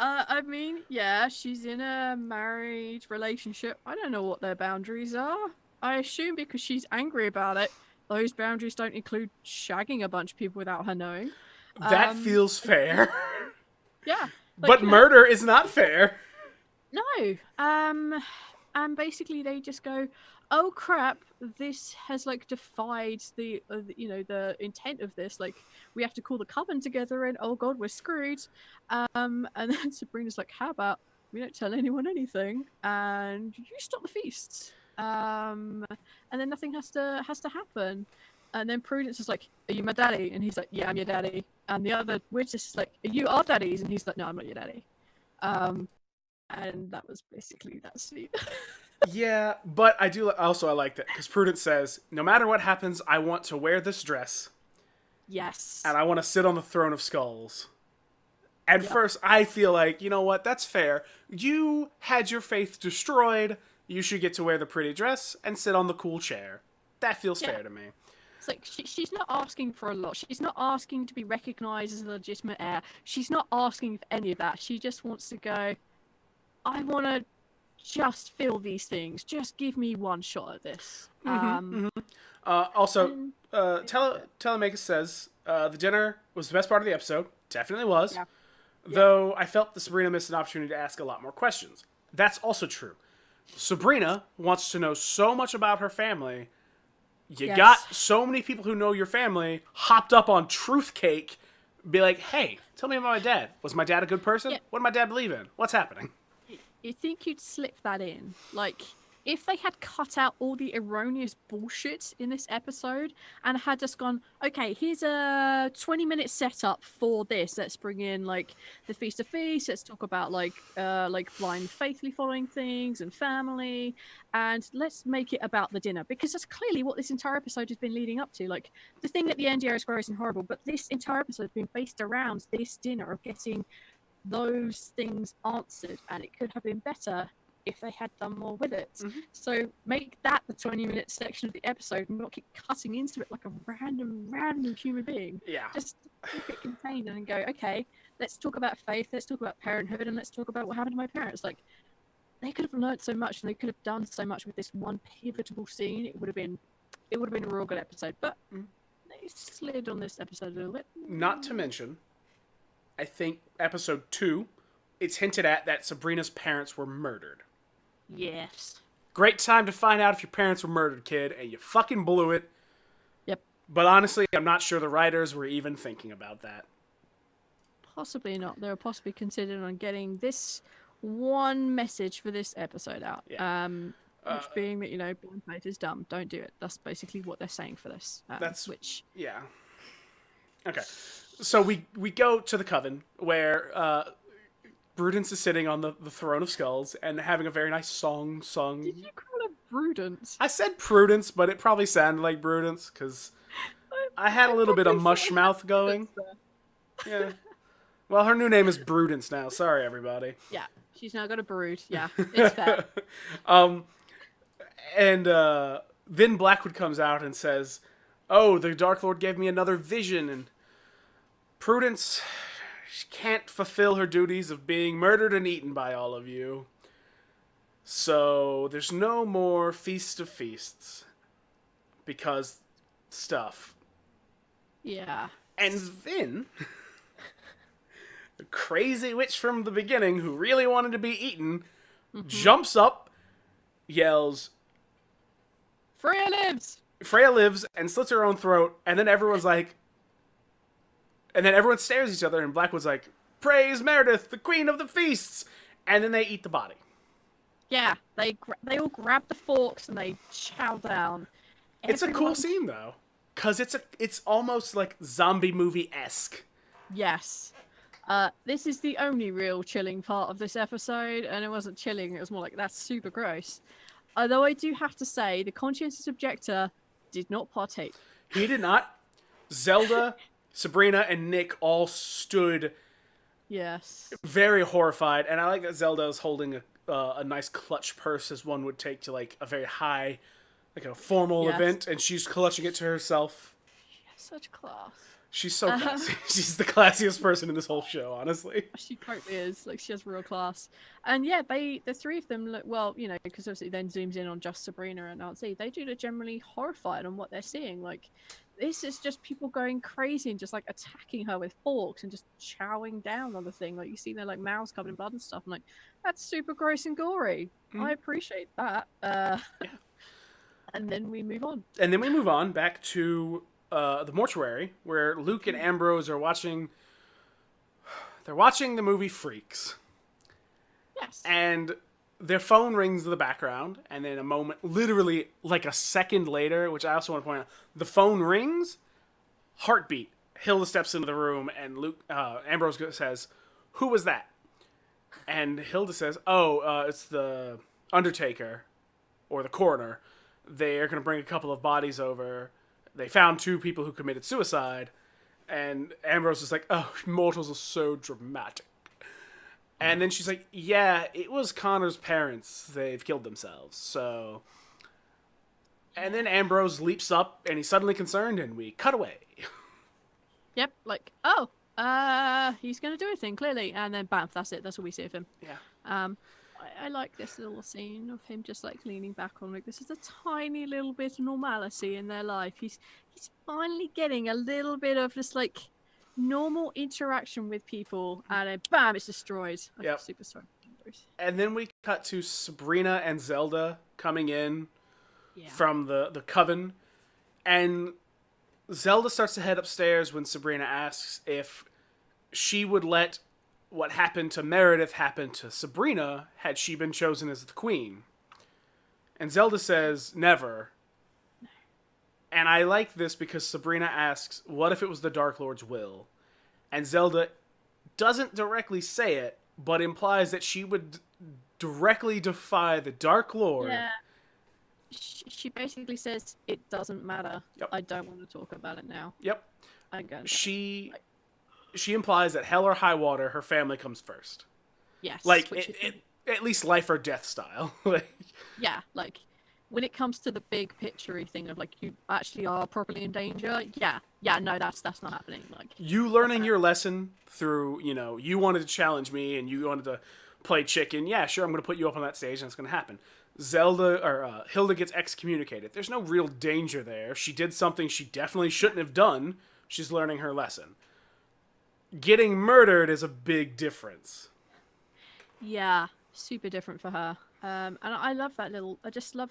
I mean, yeah, she's in a married relationship. I don't know what their boundaries are. I assume because she's angry about it, those boundaries don't include shagging a bunch of people without her knowing. That feels fair. Yeah. But murder is not fair. No. And basically they just go, "Oh crap, this has like defied the the intent of this. Like we have to call the coven together, and oh god, we're screwed." And then Sabrina's like, "How about we don't tell anyone anything, and you stop the feasts?" And then nothing has to happen. And then Prudence is like, "Are you my daddy?" And he's like, "Yeah, I'm your daddy." And the other witch is like, "Are you our daddies?" And he's like, "No, I'm not your daddy." And that was basically that scene. Yeah, but I like that because Prudence says, "No matter what happens, I want to wear this dress." Yes. And I want to sit on the throne of skulls. And first, I feel like, you know what, that's fair. You had your faith destroyed. You should get to wear the pretty dress and sit on the cool chair. That feels fair to me. It's like she's not asking for a lot. She's not asking to be recognized as a legitimate heir. She's not asking for any of that. She just wants to go, "I want to just feel these things. Just give me one shot at this." Also, Telemachus says the dinner was the best part of the episode. Definitely was. Yeah. Though I felt that Sabrina missed an opportunity to ask a lot more questions. That's also true. Sabrina wants to know so much about her family. You got so many people who know your family hopped up on Truth Cake. Be like, "Hey, tell me about my dad. Was my dad a good person? What did my dad believe in? What's happening?" You think you'd slip that in? Like, if they had cut out all the erroneous bullshit in this episode and had just gone, "Okay, here's a 20-minute setup for this. Let's bring in like the Feast of Feasts. Let's talk about like blind faithfully following things and family, and let's make it about the dinner," because that's clearly what this entire episode has been leading up to. Like the thing at the end here is gross and horrible, but this entire episode has been based around this dinner of getting those things answered, and it could have been better if they had done more with it. Mm-hmm. So make that the 20-minute section of the episode and not keep cutting into it like a random human being. Yeah. Just keep it contained and go, okay, let's talk about faith, let's talk about parenthood, and let's talk about what happened to my parents. Like, they could have learned so much and they could have done so much with this one pivotal scene. It would have been a real good episode. But they slid on this episode a little bit. Not to mention, I think episode 2, it's hinted at that Sabrina's parents were murdered. Yes. Great time to find out if your parents were murdered, kid, and you fucking blew it. Yep. But honestly, I'm not sure the writers were even thinking about that. Possibly not. They were possibly considering on getting this one message for this episode out. Yeah. Which being that, blind faith is dumb. Don't do it. That's basically what they're saying for this. Yeah. Okay. So we go to the Coven, where Prudence is sitting on the throne of skulls and having a very nice song sung. Did you call it Prudence? I said Prudence, but it probably sounded like Prudence because I had a little bit of mush mouth going. Yeah. Well, her new name is Prudence now. Sorry, everybody. Yeah, she's now got a brood. Yeah, it's fair. And then Blackwood comes out and says, "Oh, the Dark Lord gave me another vision, and Prudence, she can't fulfill her duties of being murdered and eaten by all of you. So there's no more Feast of Feasts. Because stuff." Yeah. And then the crazy witch from the beginning, who really wanted to be eaten, jumps up, yells, Freya lives! Freya lives, and slits her own throat, and then everyone's like... And then everyone stares at each other, and Blackwood's like, "Praise Meredith, the queen of the feasts!" And then they eat the body. Yeah, they all grab the forks and they chow down. It's a cool scene, though. Because it's almost like zombie movie-esque. Yes. This is the only real chilling part of this episode, and it wasn't chilling, it was more like, that's super gross. Although I do have to say, the conscientious objector did not partake. He did not. Zelda, Sabrina, and Nick all stood very horrified, and I like that Zelda is holding a nice clutch purse as one would take to like a very high, like a formal event, and she's clutching it to herself. She has such class. She's so classy. She's the classiest person in this whole show, honestly. She totally is. Like, she has real class. And yeah, the three of them look, well, because obviously it then zooms in on just Sabrina and Nancy. They do look generally horrified on what they're seeing. Like, this is just people going crazy and just like attacking her with forks and just chowing down on the thing. Like, you see their like mouths covered in blood and stuff. I'm like, that's super gross and gory. I appreciate that. And then we move on. And then we move on back to the mortuary, where Luke and Ambrose are watching. They're watching the movie Freaks. Yes. And their phone rings in the background, and then a moment, literally like a second later, which I also want to point out, the phone rings, heartbeat. Hilda steps into the room, and Ambrose says, "Who was that?" And Hilda says, "Oh, it's the Undertaker, or the coroner. They're going to bring a couple of bodies over. They found 2 people who committed suicide." And Ambrose is like, "Oh, mortals are so dramatic." And then she's like, "Yeah, it was Connor's parents. They've killed themselves, so..." And then Ambrose leaps up, and he's suddenly concerned, and we cut away. Yep, like, he's going to do a thing, clearly. And then, bam, that's it. That's all we see of him. Yeah. I like this little scene of him just, like, leaning back on, like, this is a tiny little bit of normality in their life. He's finally getting a little bit of this, like, normal interaction with people, and then bam, it's destroyed. Yep. Super sorry. And then we cut to Sabrina and Zelda coming in from the coven, and Zelda starts to head upstairs when Sabrina asks if she would let what happened to Meredith happen to Sabrina had she been chosen as the queen. And Zelda says, "Never." And I like this because Sabrina asks, what if it was the Dark Lord's will? And Zelda doesn't directly say it, but implies that she would directly defy the Dark Lord. Yeah. She basically says, it doesn't matter. Yep. I don't want to talk about it now. Yep. I'm going to she implies that hell or high water, her family comes first. Yes. Like, which at least life or death style. Like, Yeah, like when it comes to the big picturey thing of like you actually are properly in danger. Yeah, no, that's not happening. Like you learning your lesson through, you wanted to challenge me and you wanted to play chicken. Yeah, sure, I'm going to put you up on that stage and it's going to happen. Hilda gets excommunicated. There's no real danger there. She did something she definitely shouldn't have done. She's learning her lesson. Getting murdered is a big difference. yeah, super different for her. And I love that little. I just love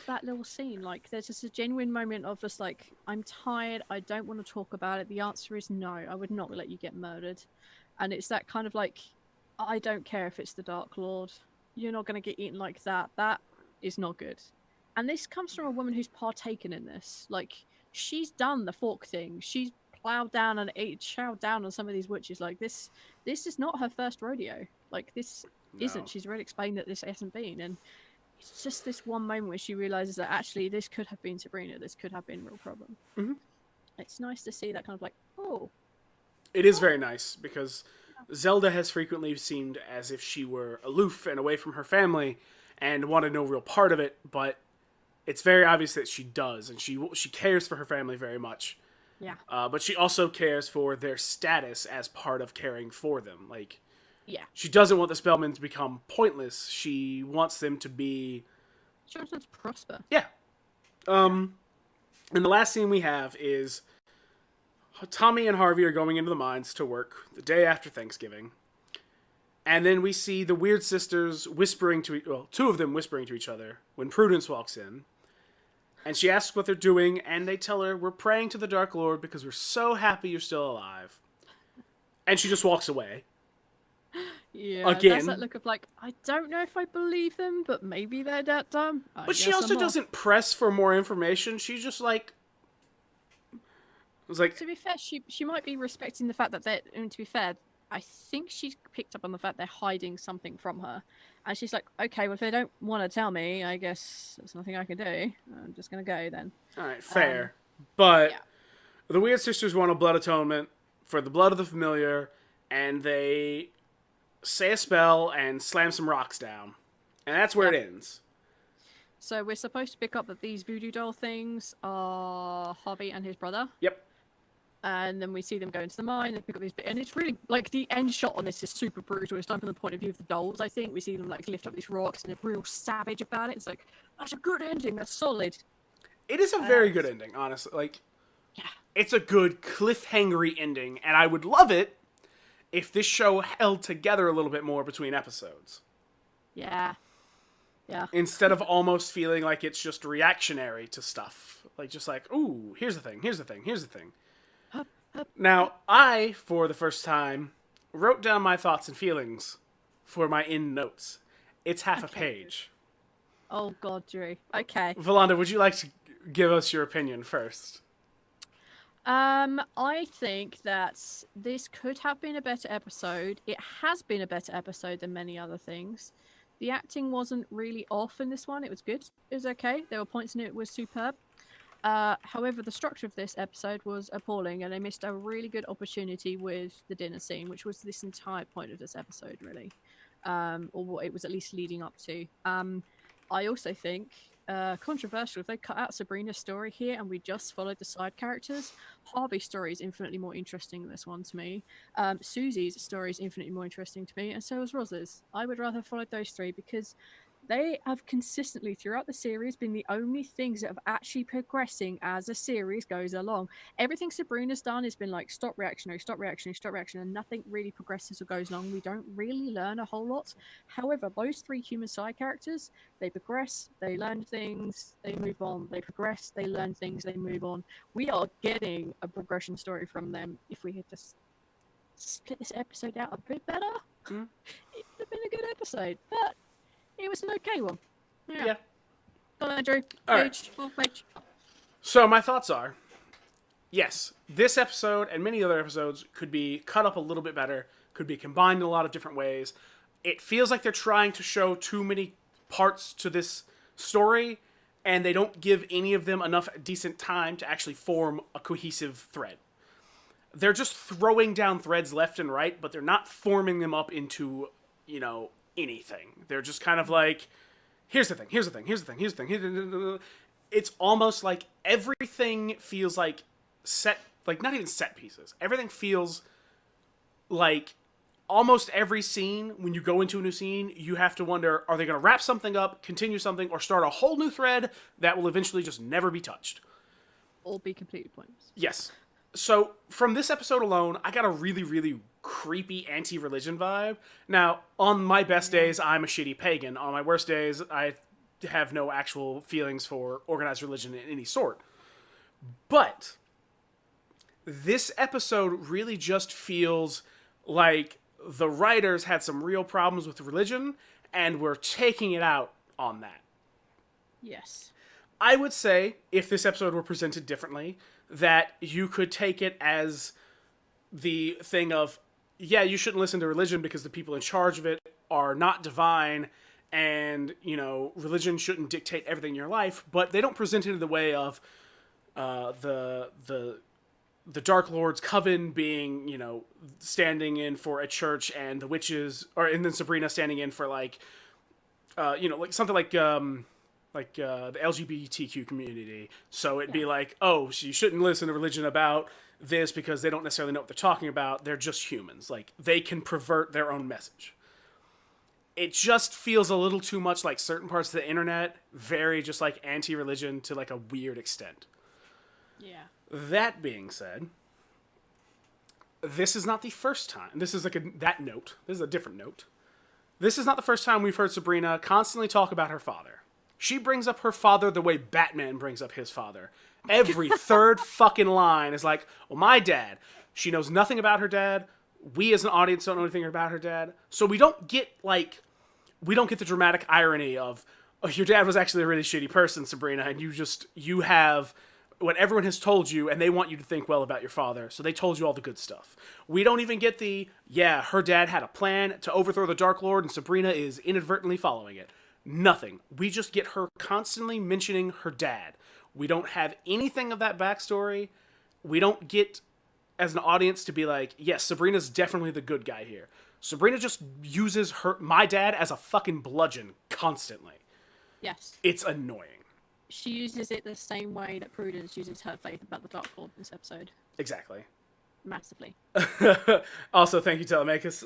that little scene. Like, there's just a genuine moment of just like, I'm tired. I don't want to talk about it. The answer is no. I would not let you get murdered. And it's that kind of like, I don't care if it's the Dark Lord. You're not going to get eaten like that. That is not good. And this comes from a woman who's partaken in this. Like, she's done the fork thing. She's plowed down and chowed down on some of these witches. Like, this is not her first rodeo. Like, this isn't. She's already explained that this hasn't been. And it's just this one moment where she realizes that actually this could have been Sabrina. This could have been a real problem. Mm-hmm. It's nice to see that kind of like, oh. It is very nice because Zelda has frequently seemed as if she were aloof and away from her family and wanted no real part of it, but it's very obvious that she does, and she cares for her family very much. Yeah. But she also cares for their status as part of caring for them. Like, yeah, she doesn't want the Spellmen to become pointless. She wants them to be... She wants them to prosper. Yeah. And the last scene we have is Tommy and Harvey are going into the mines to work the day after Thanksgiving. And then we see the Weird Sisters whispering two of them whispering to each other when Prudence walks in. And she asks what they're doing, and they tell her, we're praying to the Dark Lord because we're so happy you're still alive. And she just walks away. Yeah, again. That's that look of like, I don't know if I believe them, but maybe they're that dumb. But she also doesn't press for more information. She's just like... To be fair, she might be respecting the fact that they're... And to be fair, I think she's picked up on the fact they're hiding something from her. And she's like, okay, well, if they don't want to tell me, I guess there's nothing I can do. I'm just going to go then. All right, fair. But the Weird Sisters want a blood atonement for the blood of the familiar, and they say a spell and slam some rocks down. And that's where it ends. So we're supposed to pick up that these voodoo doll things are Harvey and his brother. Yep. And then we see them go into the mine and pick up these bits. And it's really, like, the end shot on this is super brutal. It's done from the point of view of the dolls, I think. We see them, like, lift up these rocks and they're real savage about it. It's like, that's a good ending. That's solid. It is a very good ending, honestly. Like, it's a good cliffhangery ending. And I would love it if this show held together a little bit more between episodes. Yeah. Yeah. Instead of almost feeling like it's just reactionary to stuff. Like, just like, ooh, here's the thing, here's the thing, here's the thing. Now, I, for the first time, wrote down my thoughts and feelings for my end notes. It's half a page. Oh, God, Drew. Okay. Valanda, would you like to give us your opinion first? I think that this could have been a better episode. It has been a better episode than many other things. The acting wasn't really off in this one. It was good. It was okay. There were points in it was superb. However, the structure of this episode was appalling, and they missed a really good opportunity with the dinner scene, which was this entire point of this episode, really. Or what it was at least leading up to. I also think, controversial, if they cut out Sabrina's story here and we just followed the side characters, Harvey's story is infinitely more interesting than this one to me. Susie's story is infinitely more interesting to me, and so is Roz's. I would rather have followed those three because they have consistently throughout the series been the only things that have actually progressing as the series goes along. Everything Sabrina's done has been like stop reactionary, and nothing really progresses or goes along. We don't really learn a whole lot. However, those three human side characters, they progress, they learn things, they move on, they progress, they learn things, they move on. We are getting a progression story from them. If we had just split this episode out a bit better, it would have been a good episode. But it was an okay one. Yeah. Go on, Drew. Page. So my thoughts are, yes, this episode and many other episodes could be cut up a little bit better, could be combined in a lot of different ways. It feels like they're trying to show too many parts to this story, and they don't give any of them enough decent time to actually form a cohesive thread. They're just throwing down threads left and right, but they're not forming them up into, anything. They're just kind of like, here's the thing, here's the thing, here's the thing, here's the thing. It's almost like everything feels like set, like not even set pieces. Everything feels like almost every scene, when you go into a new scene, you have to wonder, are they going to wrap something up, continue something, or start a whole new thread that will eventually just never be touched? Or be completely pointless. Yes. So, from this episode alone, I got a really, really creepy anti-religion vibe. Now, on my best days, I'm a shitty pagan. On my worst days, I have no actual feelings for organized religion in any sort. But this episode really just feels like the writers had some real problems with religion, and were taking it out on that. Yes. I would say, if this episode were presented differently, that you could take it as the thing of, yeah, you shouldn't listen to religion because the people in charge of it are not divine, and, you know, religion shouldn't dictate everything in your life, but they don't present it in the way of the Dark Lord's coven being, you know, standing in for a church, and the witches, and then Sabrina standing in for, like, you know, like something like the LGBTQ community. So it'd be like, oh, you shouldn't listen to religion about this because they don't necessarily know what they're talking about. They're just humans. Like, they can pervert their own message. It just feels a little too much like certain parts of the internet, very just like anti-religion to like a weird extent. Yeah. That being said, this is not the first time. This is like that note. This is a different note. This is not the first time we've heard Sabrina constantly talk about her father. She brings up her father the way Batman brings up his father. Every third fucking line is like, well, my dad. She knows nothing about her dad. We as an audience don't know anything about her dad. So we don't get the dramatic irony of, oh, your dad was actually a really shitty person, Sabrina, and you have what everyone has told you, and they want you to think well about your father, so they told you all the good stuff. We don't even get her dad had a plan to overthrow the Dark Lord, and Sabrina is inadvertently following it. Nothing. We just get her constantly mentioning her dad. We don't have anything of that backstory. We don't get, as an audience, to be like, yes, Sabrina's definitely the good guy here. Sabrina just uses my dad as a fucking bludgeon constantly. Yes. It's annoying. She uses it the same way that Prudence uses her faith about the Dark Lord in this episode. Exactly. Massively. Also, thank you, Telemachus.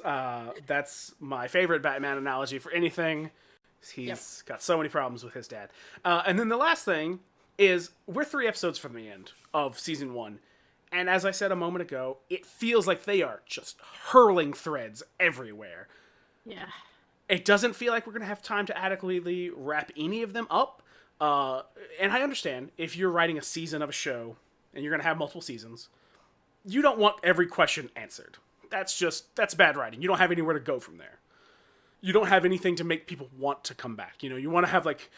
That's my favorite Batman analogy for anything. He's got so many problems with his dad. And then the last thing is, we're 3 episodes from the end of season 1. And as I said a moment ago, it feels like they are just hurling threads everywhere. Yeah. It doesn't feel like we're going to have time to adequately wrap any of them up. And I understand, if you're writing a season of a show, and you're going to have multiple seasons, you don't want every question answered. That's bad writing. You don't have anywhere to go from there. You don't have anything to make people want to come back. You know, you want to have, like,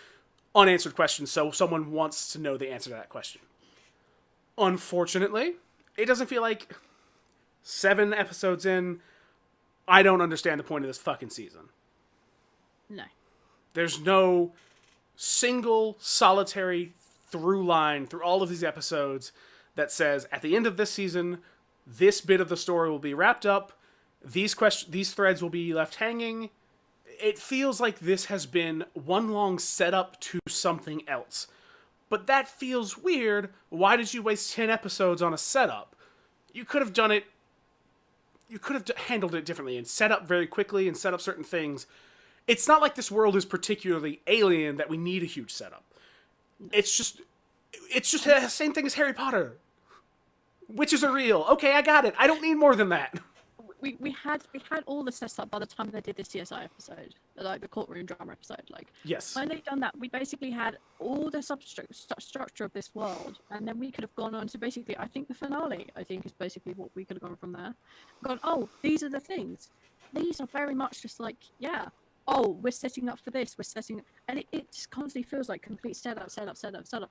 unanswered questions so someone wants to know the answer to that question. Unfortunately, it doesn't feel like 7 episodes in, I don't understand the point of this fucking season. No. There's no single solitary through line through all of these episodes that says, at the end of this season, this bit of the story will be wrapped up, these threads will be left hanging. It feels like this has been one long setup to something else. But that feels weird. Why did you waste 10 episodes on a setup? You could have done it... You could have handled it differently and set up very quickly and set up certain things. It's not like this world is particularly alien that we need a huge setup. It's just the same thing as Harry Potter. Witches are real. Okay, I got it. I don't need more than that. We had all the setup by the time they did the CSI episode, like the courtroom drama episode. Like, yes, when they'd done that, we basically had all the structure of this world, and then we could have gone on to basically, I think the finale, I think, is basically what we could have gone from there. Gone, oh, these are the things. These are very much just like, yeah, oh, we're setting up for this, and it just constantly feels like complete setup.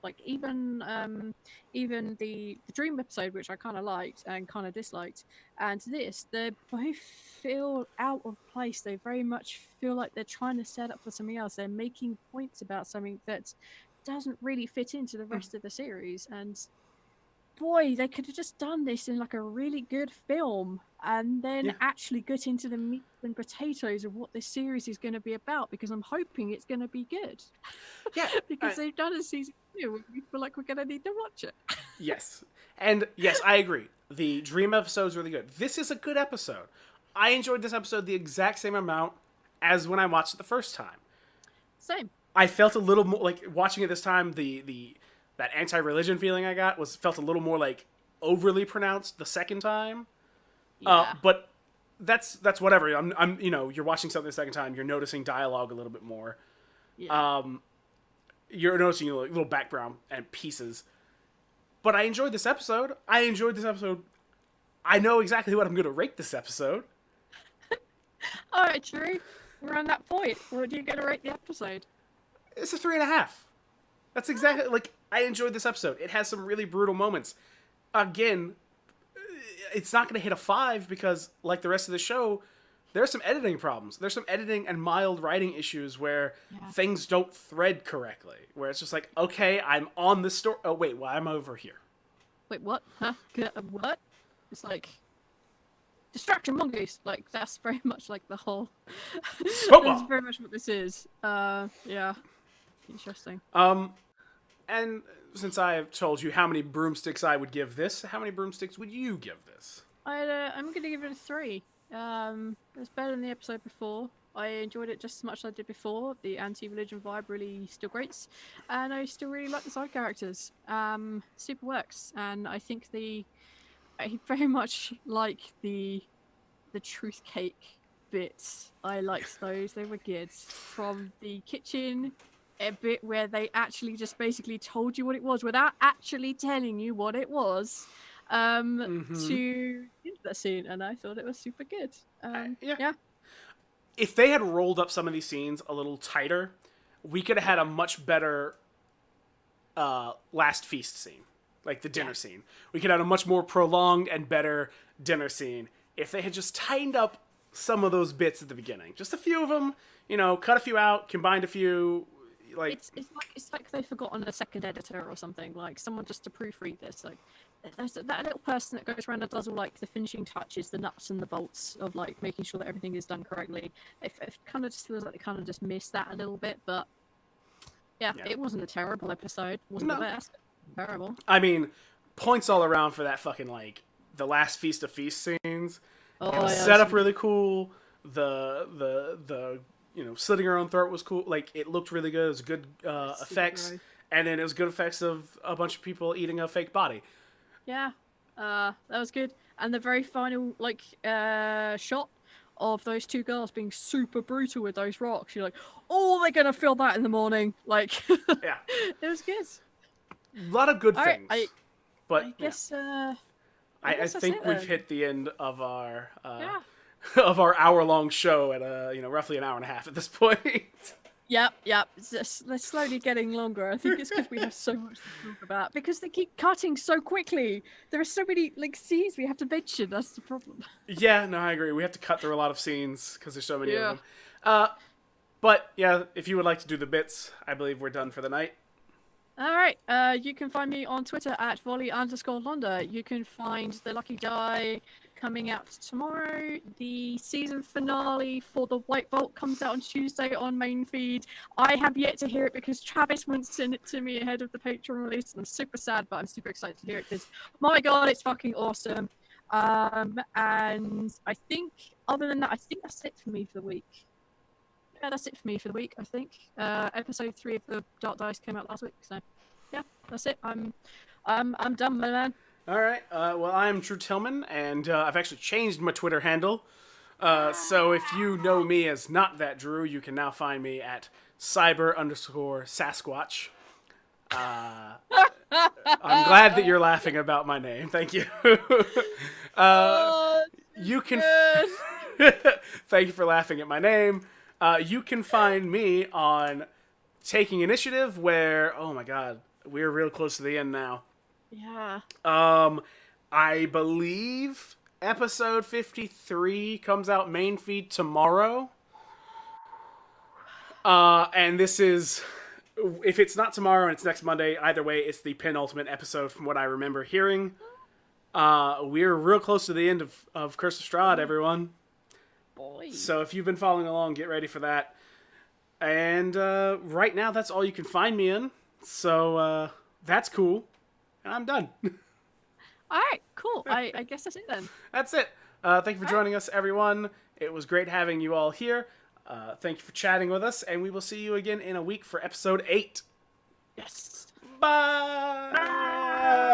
Like, even the Dream episode, which I kind of liked and kind of disliked, and this, they both feel out of place. They very much feel like they're trying to set up for something else. They're making points about something that doesn't really fit into the rest of the series, and boy, they could have just done this in like a really good film and then actually get into the meat and potatoes of what this series is going to be about, because I'm hoping it's going to be good. Yeah. Because they've done a season 2, we feel like we're going to need to watch it. Yes. And yes, I agree. The Dream episode is really good. This is a good episode. I enjoyed this episode the exact same amount as when I watched it the first time. Same. I felt a little more like watching it this time. That anti-religion feeling I got felt a little more like overly pronounced the second time. Yeah. But that's whatever. I'm you're watching something the second time. You're noticing dialogue a little bit more. Yeah. You're noticing little background and pieces. But I enjoyed this episode. I know exactly what I'm going to rate this episode. All right, Drew. We're on that point. What are you going to rate the episode? It's a 3.5. That's exactly like I enjoyed this episode. It has some really brutal moments. Again, it's not going to hit a 5 because, like the rest of the show, there's some editing problems. There's some editing and mild writing issues where things don't thread correctly. Where it's just like, okay, I'm on the story. Oh wait, well, I'm over here. Wait, what? Huh? What? It's like distraction mongoose. Like that's very much like the whole. That's very much what this is. Yeah. Interesting. And since I have told you how many broomsticks I would give this, how many broomsticks would you give this? I'm going to give it a 3. It's better than the episode before. I enjoyed it just as much as I did before. The anti-religion vibe really still great, and I still really like the side characters. Super works, and I think I very much like the truth cake bits. I liked those; they were good. From the kitchen, a bit where they actually just basically told you what it was without actually telling you what it was. To that scene, and I thought it was super good. Yeah. If they had rolled up some of these scenes a little tighter, we could have had a much better last feast scene, like the dinner scene. We could have had a much more prolonged and better dinner scene if they had just tightened up some of those bits at the beginning. Just a few of them, cut a few out, combined a few. Like it's like they've forgotten a second editor or something. Like someone just to proofread this. Like there's that little person that goes around and does all like the finishing touches, the nuts and the bolts of like making sure that everything is done correctly. It kind of just feels like they kind of just missed that a little bit. But yeah. It wasn't a terrible episode. Wasn't the best. Terrible. I mean, points all around for that fucking like the last Feast of Feast scenes. Set up really cool. The slitting her own throat was cool. Like, it looked really good. It was good effects. Gross. And then it was good effects of a bunch of people eating a fake body. Yeah. That was good. And the very final, like, shot of those two girls being super brutal with those rocks. You're like, oh, they're going to feel that in the morning. Like, yeah. It was good. A lot of good things. I guess, I think we've hit the end of our... of our hour-long show at roughly an hour and a half at this point. Yep. They're slowly getting longer. I think it's because we have so much to talk about. Because they keep cutting so quickly. There are so many scenes we have to mention. That's the problem. Yeah, no, I agree. We have to cut through a lot of scenes because there's so many of them. But yeah, if you would like to do the bits, I believe we're done for the night. All right. You can find me on Twitter at volley_Londa. You can find the Lucky Die coming out tomorrow. The season finale for the White Vault comes out on Tuesday on main feed. I have yet to hear it because Travis wouldn't send it to me ahead of the Patreon release. I'm super sad, but I'm super excited to hear it because, my God, it's fucking awesome. And I think, other than that, I think that's it for me for the week. Yeah, that's it for me for the week, I think. Episode 3 of the Dark Dice came out last week, so yeah, that's it. I'm done, my man. All right. Well, I'm Drew Tillman, and I've actually changed my Twitter handle. So if you know me as not that Drew, you can now find me at cyber_Sasquatch. I'm glad that you're laughing about my name. Thank you. You can. Thank you for laughing at my name. You can find me on Taking Initiative, where, oh my God, we're real close to the end now. Yeah. I believe episode 53 comes out main feed tomorrow. And this is if it's not tomorrow and it's next Monday, either way, it's the penultimate episode from what I remember hearing. We're real close to the end of Curse of Strahd, everyone. Boy. So if you've been following along, get ready for that. And right now, that's all you can find me in. So that's cool. I'm done. All right, cool. I guess that's it then. That's it. Thank you for joining us, everyone. It was great having you all here. Thank you for chatting with us, and we will see you again in a week for episode 8. Yes. Bye!